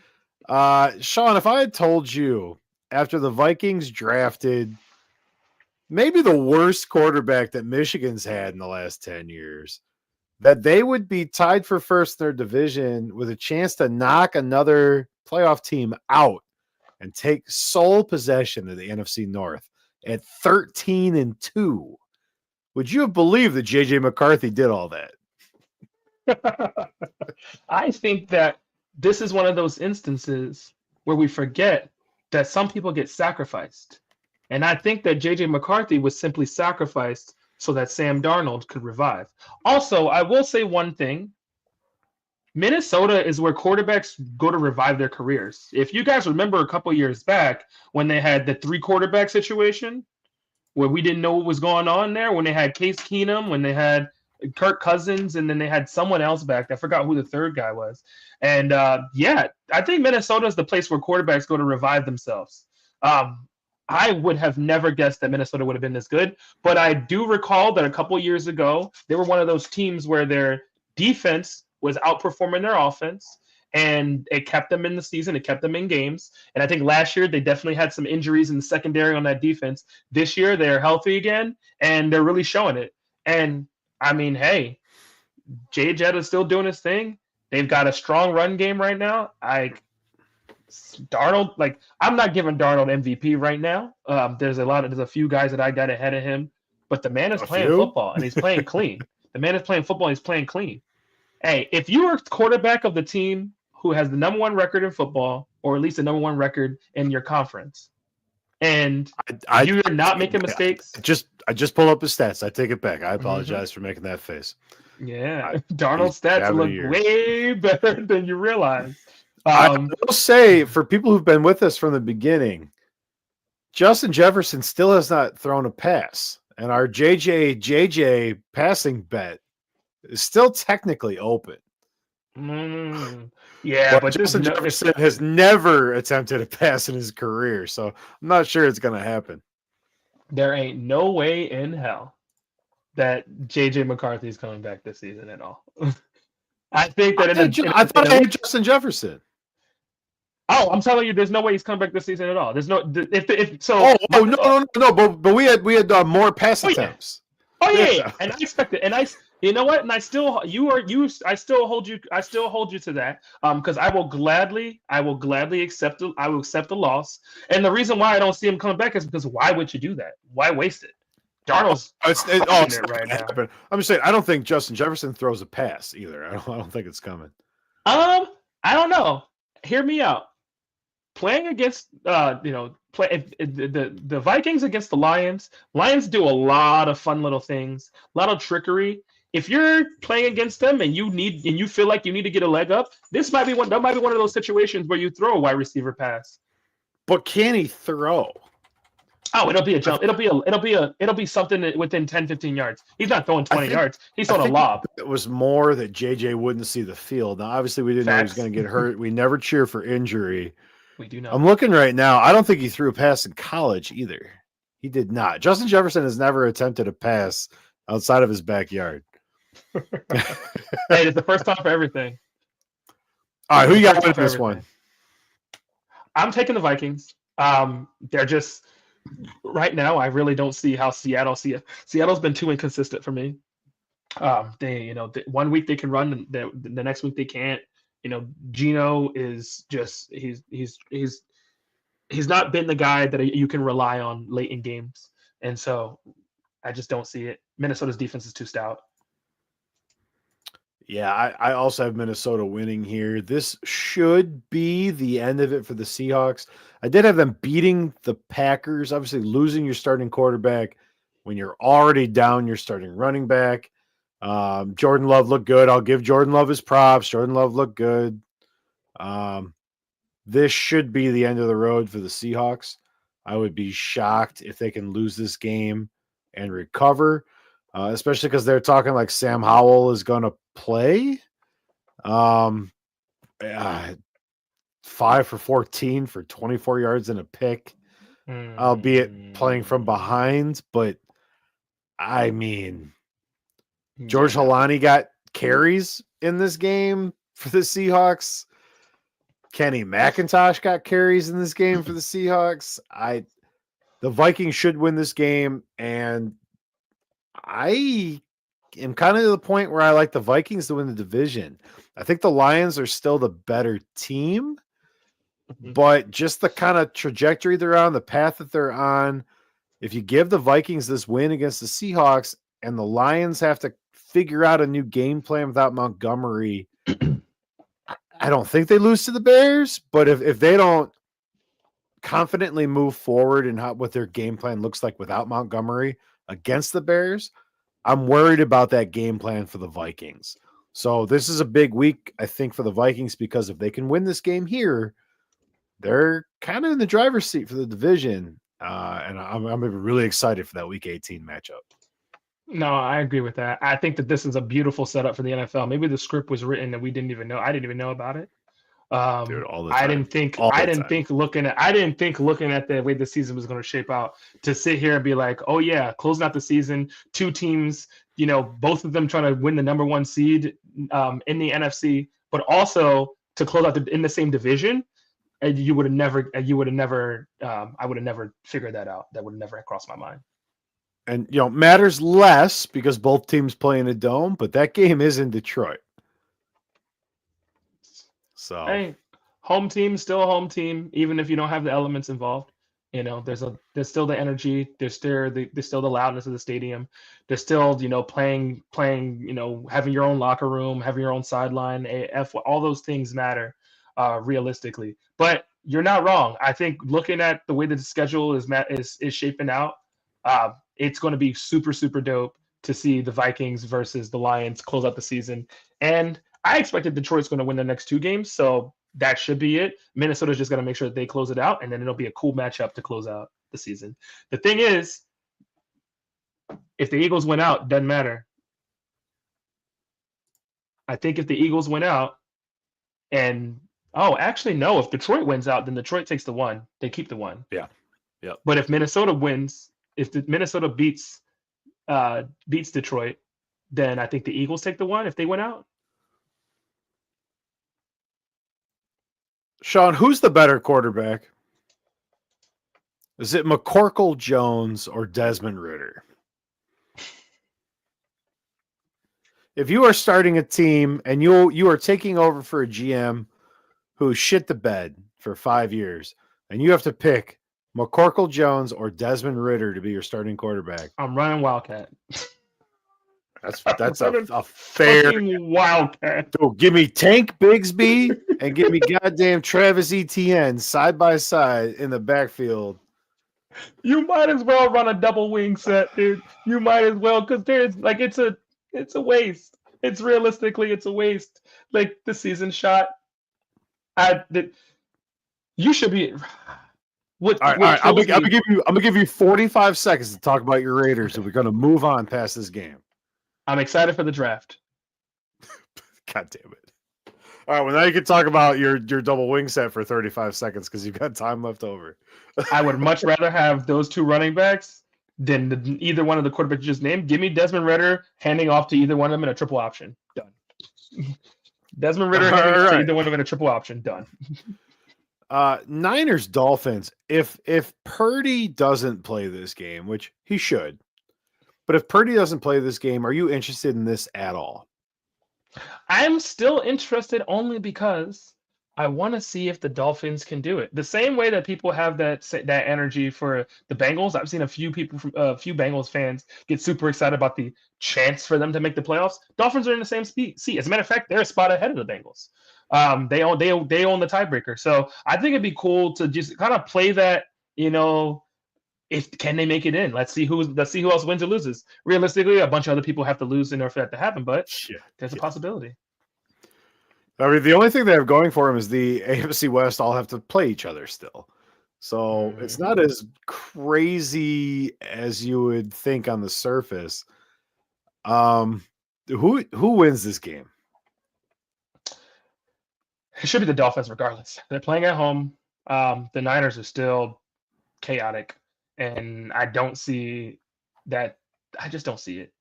Sean, if I had told you after the Vikings drafted maybe the worst quarterback that Michigan's had in the last 10 years, that they would be tied for first in their division with a chance to knock another playoff team out and take sole possession of the NFC North at 13-2. Would you have believed that JJ McCarthy did all that? I think that this is one of those instances where we forget that some people get sacrificed. And I think that JJ McCarthy was simply sacrificed so that Sam Darnold could revive. Also, I will say one thing. Minnesota is where quarterbacks go to revive their careers. If you guys remember a couple years back when they had the 3 quarterback situation where we didn't know what was going on there, when they had Case Keenum, when they had Kirk Cousins, and then they had someone else back. I forgot who the third guy was. And I think Minnesota is the place where quarterbacks go to revive themselves. I would have never guessed that Minnesota would have been this good, but I do recall that a couple years ago, they were one of those teams where their defense was outperforming their offense, and it kept them in the season. It kept them in games. And I think last year they definitely had some injuries in the secondary on that defense. This year they're healthy again, and they're really showing it. And I mean, hey, Jay Jett is still doing his thing. They've got a strong run game right now. Darnold, I'm not giving Darnold MVP right now. There's a few guys that I got ahead of him, but the man is playing football and he's playing clean. The man is playing football and he's playing clean. Hey, if you are quarterback of the team who has the number one record in football, or at least the number one record in your conference, and I you're not take it making back. mistakes, I just pulled up his stats. I take it back. I hmm apologize for making that face. yeah, I, he's Darnold's stats having a look year. way better than you realize. I Um, will say, for people who've been with us from the beginning, Justin Jefferson still has not thrown a pass, and our JJ passing bet is still technically open. mm, yeah, But but there's Justin no. It's Jefferson has never attempted a pass in his career, so I'm not sure it's going to happen. there ain't no way in hell that JJ McCarthy is coming back this season at all. I think that I in thought a I had week. Justin Jefferson. Oh, I'm telling you, there's no way he's coming back this season at all. There's no if so. Oh no no no no! But we had more pass Oh yeah, attempts. oh yeah, Yeah. yeah. And I expect it. And you know what? And I still, you are you. I still hold you. I still hold you to that. Because I will gladly accept. I will accept the loss. And the reason why I don't see him coming back is because why would you do that? Why waste it? Darnold's crushing It's it not right going to now. happen. I'm just saying, I don't think Justin Jefferson throws a pass either. I don't think it's coming. I don't know. Hear me out. Playing against play the Vikings against the Lions. Lions do a lot of fun little things, a lot of trickery. If you're playing against them and you feel like you need to get a leg up, that might be one of those situations where you throw a wide receiver pass. But can he throw? Oh, it'll be a jump. It'll be something within 10, 15 yards. He's not throwing I 20 think yards. He's I throwing a think lob. it was more that JJ wouldn't see the field. Now, obviously, we didn't know he was Facts. going to get hurt. We never cheer for injury. We do know. I'm looking right now. I don't think he threw a pass in college either. He did not. Justin Jefferson has never attempted a pass outside of his backyard. Hey, it's the first time for everything. All right, who The you first got time in for this one? everything. I'm taking the Vikings. They're just right now. I really don't see how Seattle's been too inconsistent for me. One week they can run, and the next week they can't. Gino is just he's not been the guy that you can rely on late in games, and so I just don't see it. Minnesota's defense is too stout. Yeah, I also have Minnesota winning here. This should be the end of it for the Seahawks. I did have them beating the Packers, obviously losing your starting quarterback when you're already down your starting running back. Jordan Love looked good. I'll give Jordan Love his props. Jordan Love looked good. Um, this should be the end of the road for the Seahawks. I would be shocked if they can lose this game and recover, especially because they're talking like Sam Howell is going to play. Um, uh, 5 for 14 for 24 yards and a pick, albeit playing from behind. But I mean, George Yeah. Halani got carries in this game for the Seahawks. Kenny McIntosh got carries in this game for the Seahawks. The Vikings should win this game, and I am kind of to the point where I like the Vikings to win the division. I think the Lions are still the better team, but just the kind of trajectory they're on, the path that they're on, if you give the Vikings this win against the Seahawks and the Lions have to figure out a new game plan without Montgomery, I don't think they lose to the Bears, but if they don't confidently move forward in what their game plan looks like without Montgomery against the Bears, I'm worried about that game plan for the Vikings. So this is a big week, I think, for the Vikings, because if they can win this game here, they're kind of in the driver's seat for the division. And I'm really excited for that Week 18 matchup. No, I agree with that. I think that this is a beautiful setup for the NFL. Maybe the script was written and we didn't even know. I didn't even know about it. Dude, all the I time. didn't think All I the didn't time. think looking at the way the season was going to shape out to sit here and be like, oh yeah, closing out the season, two teams, both of them trying to win the number one seed in the NFC, but also to close out in the same division. And I would have never figured that out. That would have never crossed my mind. And matters less because both teams play in a dome, but that game is in Detroit. So Hey, home team, still a home team, even if you don't have the elements involved. There's still the energy. There's still the loudness of the stadium. There's still playing. Having your own locker room, having your own sideline. All those things matter, realistically. But you're not wrong. I think looking at the way that the schedule is shaping out, it's going to be super super dope to see the Vikings versus the Lions close out the season. And I expected Detroit's going to win the next two games, so that should be it. Minnesota's just got to make sure that they close it out, and then it'll be a cool matchup to close out the season. The thing is, if the Eagles win out, doesn't matter. I think if the Eagles win out, and actually no, if Detroit wins out, then Detroit takes the one. They keep the one. Yeah. Yep. But if Minnesota wins, if Minnesota beats Detroit, then I think the Eagles take the one if they win out. Sean, who's the better quarterback? Is it McCorkle Jones or Desmond Ridder? If you are starting a team and you are taking over for a GM who shit the bed for 5 years, and you have to pick McCorkle Jones or Desmond Ridder to be your starting quarterback, I'm running Wildcat. That's a fair Wildcat. So give me Tank Bigsby and give me goddamn Travis Etienne side by side in the backfield. You might as well run a double wing set, dude. You might as well, because it's a waste. It's a waste. Like the season shot. You should be. All right. I'm gonna give you 45 seconds to talk about your Raiders, and we're gonna move on past this game. I'm excited for the draft. God damn it! All right, well now you can talk about your double wing set for 35 seconds because you've got time left over. I would much rather have those two running backs than either one of the quarterbacks you just named. Give me Desmond Ridder handing off to either one of them in a triple option. Done. Desmond Ridder handing off to either one of them in a triple option. Done. Niners Dolphins. If Purdy doesn't play this game, which he should, but if Purdy doesn't play this game, are you interested in this at all? I'm still interested only because I want to see if the Dolphins can do it. The same way that people have that energy for the Bengals. I've seen a few Bengals fans get super excited about the chance for them to make the playoffs. Dolphins are in the same seat. As a matter of fact, they're a spot ahead of the Bengals. They own the tiebreaker. So I think it'd be cool to just kind of play that. Can they make it in? Let's see who else wins or loses. Realistically, a bunch of other people have to lose in order for that to happen, but there's a possibility. I mean, the only thing they have going for them is the AFC West all have to play each other still. So it's not as crazy as you would think on the surface. Who wins this game? It should be the Dolphins regardless. They're playing at home. The Niners are still chaotic. And I don't see that. I just don't see it.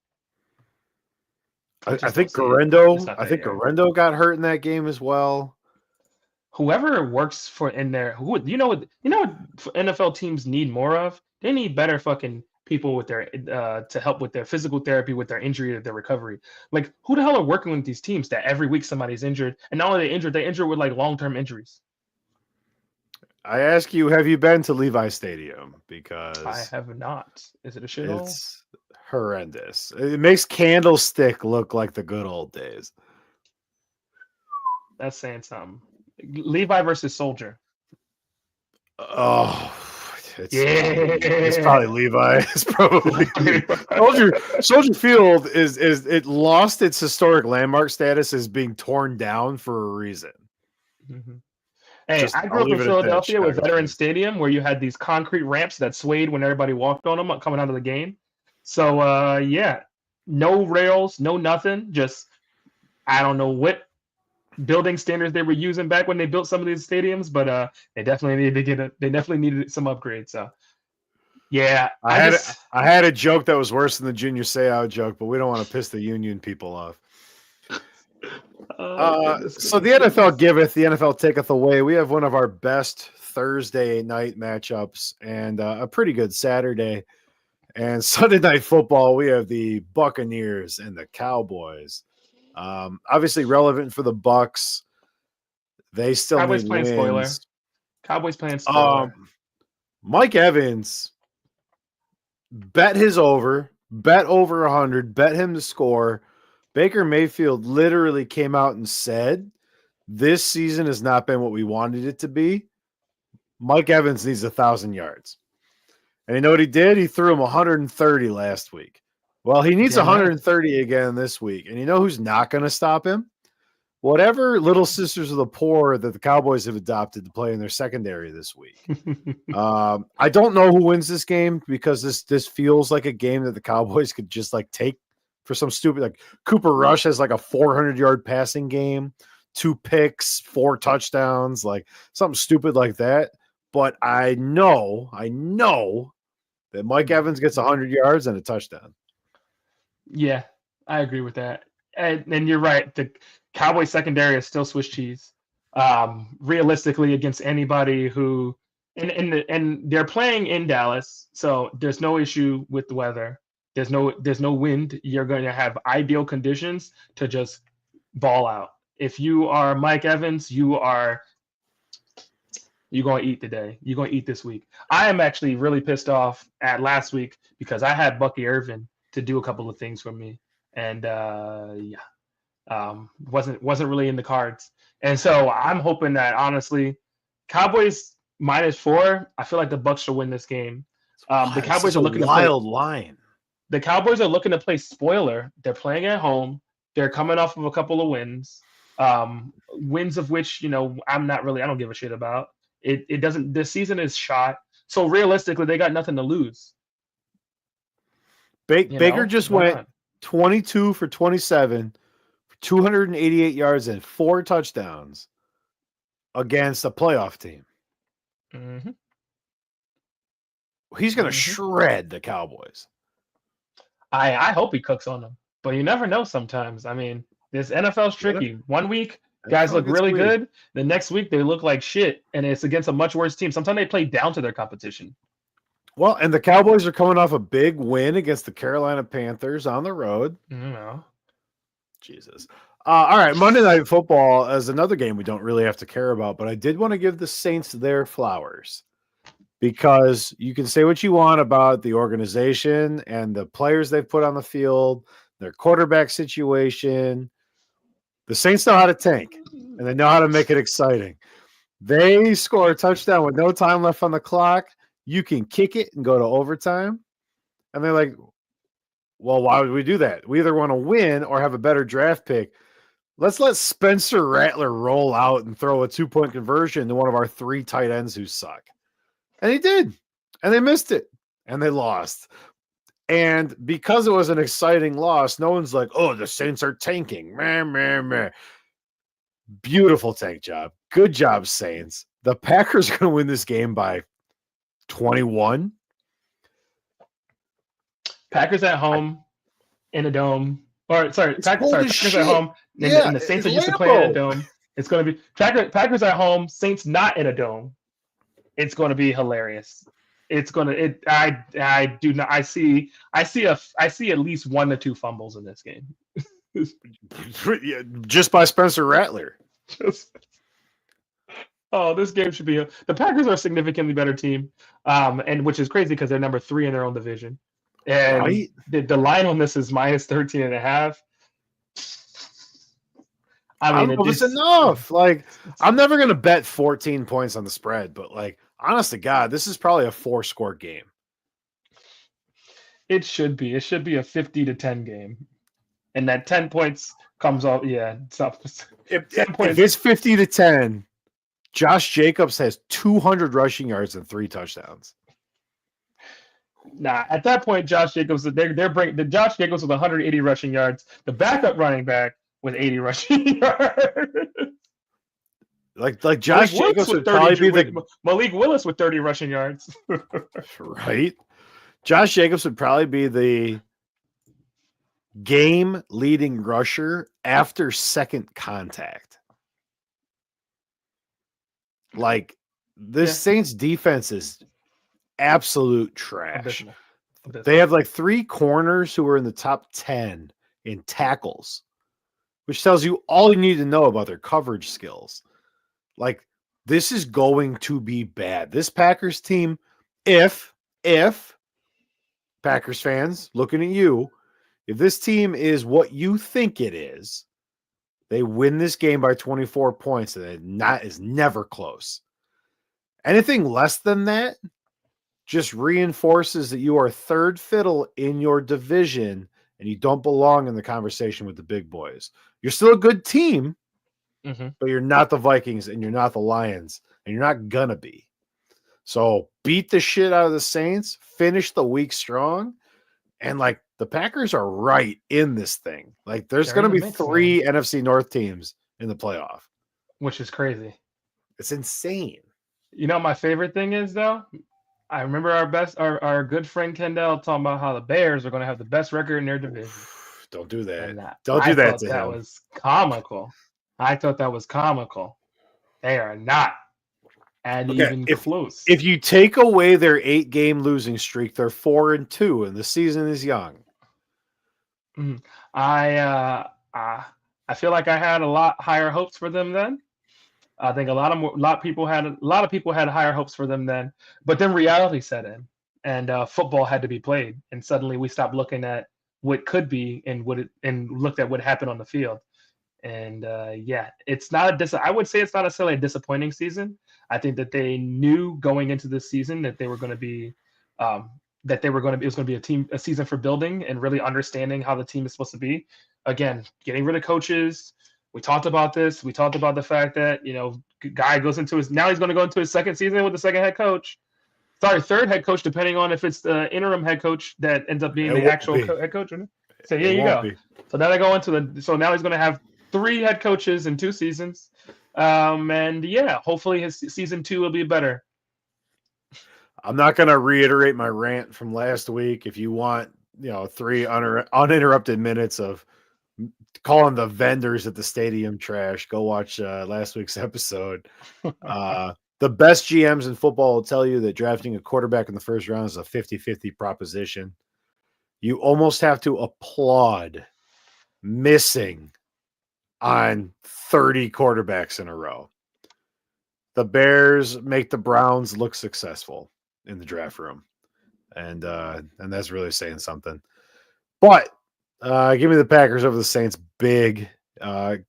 I think Garendo got hurt in that game as well. Whoever works in there, what NFL teams need more of? They need better fucking people with their to help with their physical therapy, with their injury, their recovery. Like, who the hell are working with these teams that every week somebody's injured, and not only they injured with like long-term injuries? I ask you, have you been to Levi Stadium? Because I have not. Is it a shithole? It's horrendous. It makes Candlestick look like the good old days. That's saying something. Levi versus Soldier. Oh, it's probably Levi. It's probably Soldier Field is it lost its historic landmark status as being torn down for a reason. Mm-hmm. Hey, I grew up in Philadelphia with Veterans Stadium, where you had these concrete ramps that swayed when everybody walked on them coming out of the game. So, no rails, no nothing. Just, I don't know what building standards they were using back when they built some of these stadiums, but they definitely needed some upgrades. So, yeah, I had a joke that was worse than the Junior Seau joke, but we don't want to piss the union people off. So the NFL giveth, the NFL taketh away. We have one of our best Thursday night matchups and a pretty good Saturday. And Sunday night football, we have the Buccaneers and the Cowboys. Obviously relevant for the Bucs. They still Cowboys need playing wins. spoiler. Cowboys playing spoiler. Mike Evans bet over 100, bet him to score. Baker Mayfield literally came out and said, this season has not been what we wanted it to be. Mike Evans needs 1,000 yards. And you know what he did? He threw him 130 last week. Well, he needs 130 again this week. And you know who's not going to stop him? Whatever Little Sisters of the Poor that the Cowboys have adopted to play in their secondary this week. I don't know who wins this game because this feels like a game that the Cowboys could just like take for some stupid, like Cooper Rush has like a 400-yard passing game, 2 picks, 4 touchdowns, like something stupid like that. But I know that Mike Evans gets 100 yards and a touchdown. Yeah, I agree with that. And you're right. The Cowboys secondary is still Swiss cheese. Realistically, against anybody who and they're playing in Dallas, so there's no issue with the weather. There's no wind. You're going to have ideal conditions to just ball out. If you are Mike Evans, you're going to eat today. You're going to eat this week. I am actually really pissed off at last week because I had Bucky Irvin to do a couple of things for me, and wasn't really in the cards. And so I'm hoping that honestly, Cowboys -4. I feel like the Bucs should win this game. The Cowboys are looking to play line. The Cowboys are looking to play spoiler. They're playing at home. They're coming off of a couple of wins. Wins of which, I don't give a shit about. It doesn't. This season is shot. So realistically, they got nothing to lose. Baker just went 22 for 27, for 288 yards and 4 touchdowns against a playoff team. Mm-hmm. He's going to shred the Cowboys. I hope he cooks on them, but you never know sometimes. I mean, this NFL's tricky. Yeah. One week, guys look really good. The next week, they look like shit, and it's against a much worse team. Sometimes they play down to their competition. Well, and the Cowboys are coming off a big win against the Carolina Panthers on the road. Jesus. All right, Monday Night Football is another game we don't really have to care about, but I did want to give the Saints their flowers because you can say what you want about the organization and the players they've put on the field, their quarterback situation. The Saints know how to tank, and they know how to make it exciting. They score a touchdown with no time left on the clock. You can kick it and go to overtime. And they're like, well, why would we do that? We either want to win or have a better draft pick. Let's let Spencer Rattler roll out and throw a 2-point conversion to one of our 3 tight ends who suck. And he did. And they missed it. And they lost. And because it was an exciting loss, no one's like, oh, the Saints are tanking. Meh, meh, meh. Beautiful tank job. Good job, Saints. The Packers are going to win this game by 21. Packers at home in a dome. Packers at home. And the Saints are used to playing in a dome. It's going to be Packers at home, Saints not in a dome. It's going to be hilarious. It's going to. I do not. I see at least 1 to 2 fumbles in this game. Just by Spencer Rattler. This game should be. The Packers are a significantly better team, and which is crazy because they're number 3 in their own division. And right? the line on this is -13.5. I don't know if it's enough. Like, I'm never going to bet 14 points on the spread, but like, honest to God, this is probably a 4-score game. It should be. It should be a 50-10 game, and that 10 points comes off. Yeah, it's up. If it's 50-10, Josh Jacobs has 200 rushing yards and 3 touchdowns. Nah, at that point, Josh Jacobs, they're bringing the Josh Jacobs with 180 rushing yards, the backup running back with 80 rushing yards. Like Josh Jacobs would probably be Malik Willis with 30 rushing yards. Right. Josh Jacobs would probably be the game leading rusher after second contact. Like, this Saints defense is absolute trash. Abysmal. They have like 3 corners who are in the top 10 in tackles, which tells you all you need to know about their coverage skills. Like, this is going to be bad. This Packers team if Packers fans looking at you, if this team is what you think it is, they win this game by 24 points, and it is never close. Anything less than that just reinforces that you are third fiddle in your division and you don't belong in the conversation with the big boys. You're still a good team, but you're not the Vikings and you're not the Lions and you're not going to be. So beat the shit out of the Saints, finish the week strong, and like the Packers are right in this thing. Like there's going to be three NFC North teams in the playoff, which is crazy. It's insane. You know, my favorite thing is though, I remember our good friend Kendall talking about how the Bears are going to have the best record in their division. Don't do that. Don't do that to him. That was comical. I thought that was comical. They are not. And even close. If you take away their 8-game losing streak, they're 4-2, and the season is young. I feel like I had a lot higher hopes for them then. I think a lot of people had higher hopes for them then, but then reality set in, and football had to be played, and suddenly we stopped looking at what could be and looked at what happened on the field. And it's not I would say it's not necessarily a disappointing season. I think that they knew going into this season that they were going to be it was going to be a season for building and really understanding how the team is supposed to be. Again, getting rid of coaches. We talked about this. We talked about the fact that, guy goes into he's going to go into his second season with the second head coach. Sorry, third head coach, depending on if it's the interim head coach that ends up being the actual head coach. So here you go. So now they go into so now he's going to have 3 head coaches in 2 seasons. Hopefully his season 2 will be better. I'm not going to reiterate my rant from last week. If you want, 3 uninterrupted minutes of calling the vendors at the stadium trash, go watch last week's episode. The best GMs in football will tell you that drafting a quarterback in the first round is a 50-50 proposition. You almost have to applaud missing on 30 quarterbacks in a row. The Bears make the Browns look successful in the draft room. And that's really saying something. But give me the Packers over the Saints big.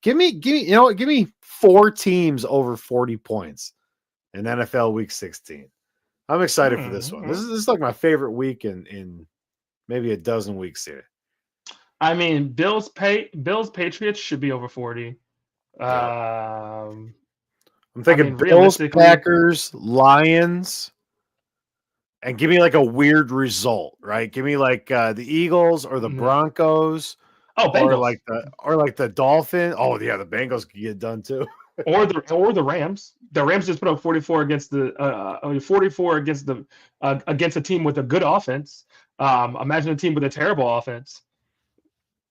Give me 4 teams over 40 points in NFL Week 16. I'm excited for this one. This is like my favorite week in maybe a dozen weeks here. I mean, Bills Patriots should be over 40. I'm thinking Bills, Packers, Lions, and give me like a weird result, right? Give me like the Eagles or the Broncos. Oh, Bengals. Or like the Dolphins. Oh yeah, the Bengals could get done too. or the Rams. The Rams just put up 44 against against a team with a good offense. Imagine a team with a terrible offense.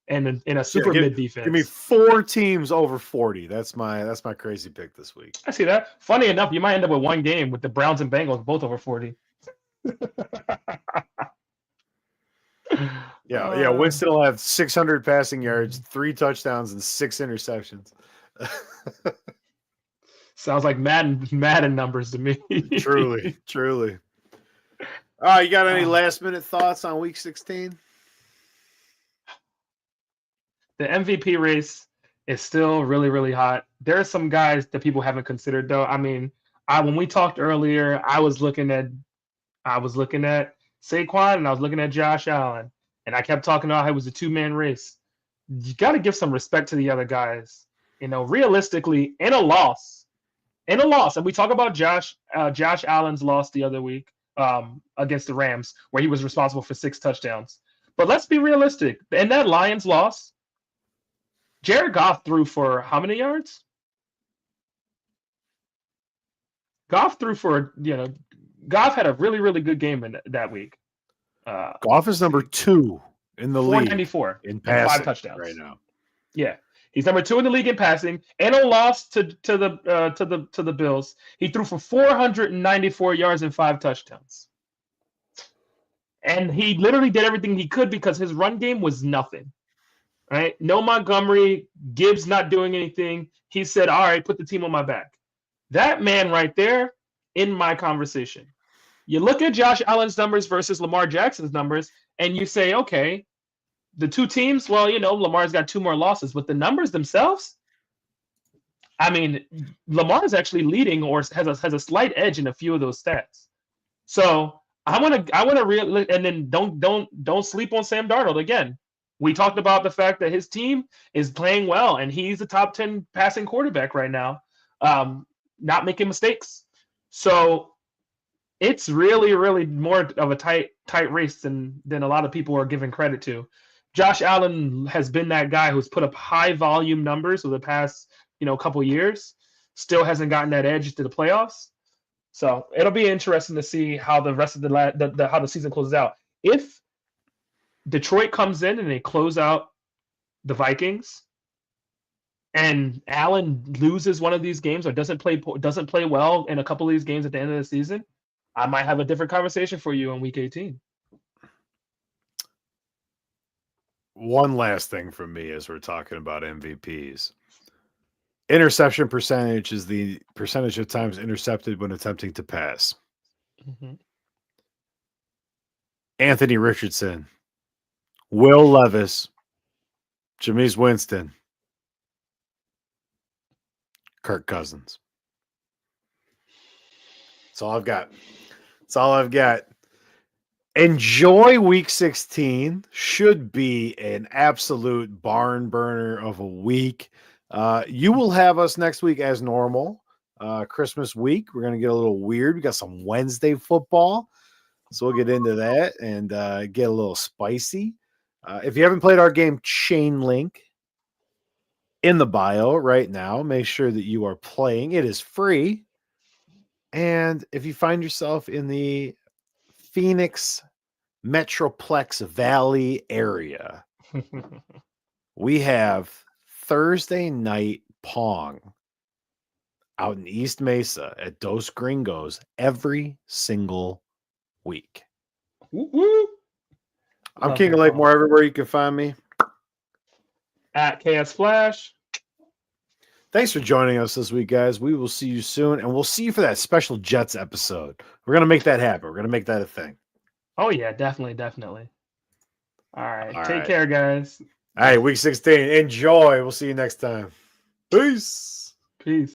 And in a super mid defense. Give me 4 teams over 40. That's my crazy pick this week. I see that. Funny enough, you might end up with one game with the Browns and Bengals both over 40. Yeah. Winston will have 600 passing yards, 3 touchdowns, and 6 interceptions. Sounds like Madden numbers to me. Truly. You got any last minute thoughts on Week 16? The MVP race is still really, really hot. There are some guys that people haven't considered, though. I mean, when we talked earlier, I was looking at Saquon and I was looking at Josh Allen, and I kept talking about how it was a 2-man race. You got to give some respect to the other guys. Realistically, in a loss, and we talk about Josh Allen's loss the other week against the Rams, where he was responsible for 6 touchdowns. But let's be realistic. In that Lions loss, Jared Goff threw for how many yards? Goff had a really, really good game in that week. Goff is number 2 in the league 494 in passing 5 touchdowns right now. Yeah, he's number 2 in the league in passing. In a loss to the Bills, he threw for 494 yards and 5 touchdowns. And he literally did everything he could because his run game was nothing. Right? No Montgomery, Gibbs not doing anything. He said, all right, put the team on my back. That man right there in my conversation. You look at Josh Allen's numbers versus Lamar Jackson's numbers, and you say, okay, the two teams, well, Lamar's got 2 more losses, but the numbers themselves, I mean, Lamar is actually leading or has a slight edge in a few of those stats. So I want to and then don't sleep on Sam Darnold again. We talked about the fact that his team is playing well, and he's a top 10 passing quarterback right now, not making mistakes. So it's really, really more of a tight race than a lot of people are giving credit to. Josh Allen has been that guy who's put up high volume numbers over the past couple years. Still hasn't gotten that edge to the playoffs. So it'll be interesting to see how the rest of how the season closes out. If Detroit comes in and they close out the Vikings, and Allen loses one of these games or doesn't play well in a couple of these games at the end of the season, I might have a different conversation for you in Week 18. One last thing from me as we're talking about MVPs. Interception percentage is the percentage of times intercepted when attempting to pass. Mm-hmm. Anthony Richardson, Will Levis, Jameis Winston, Kirk Cousins. That's all I've got. That's all I've got. Enjoy Week 16. Should be an absolute barn burner of a week. You will have us next week as normal. Christmas week. We're going to get a little weird. We got some Wednesday football. So we'll get into that and get a little spicy. If you haven't played our game, Chain Link in the bio right now. Make sure that you are playing. It is free. And if you find yourself in the Phoenix Metroplex Valley area, we have Thursday night Pong out in East Mesa at Dos Gringos every single week. Woo-woo. I'm King of Lakemore everywhere you can find me. At KS Flash. Thanks for joining us this week, guys. We will see you soon, and we'll see you for that special Jets episode. We're going to make that happen. We're going to make that a thing. Oh, yeah, definitely. All right. Take care, guys. All right, Week 16. Enjoy. We'll see you next time. Peace.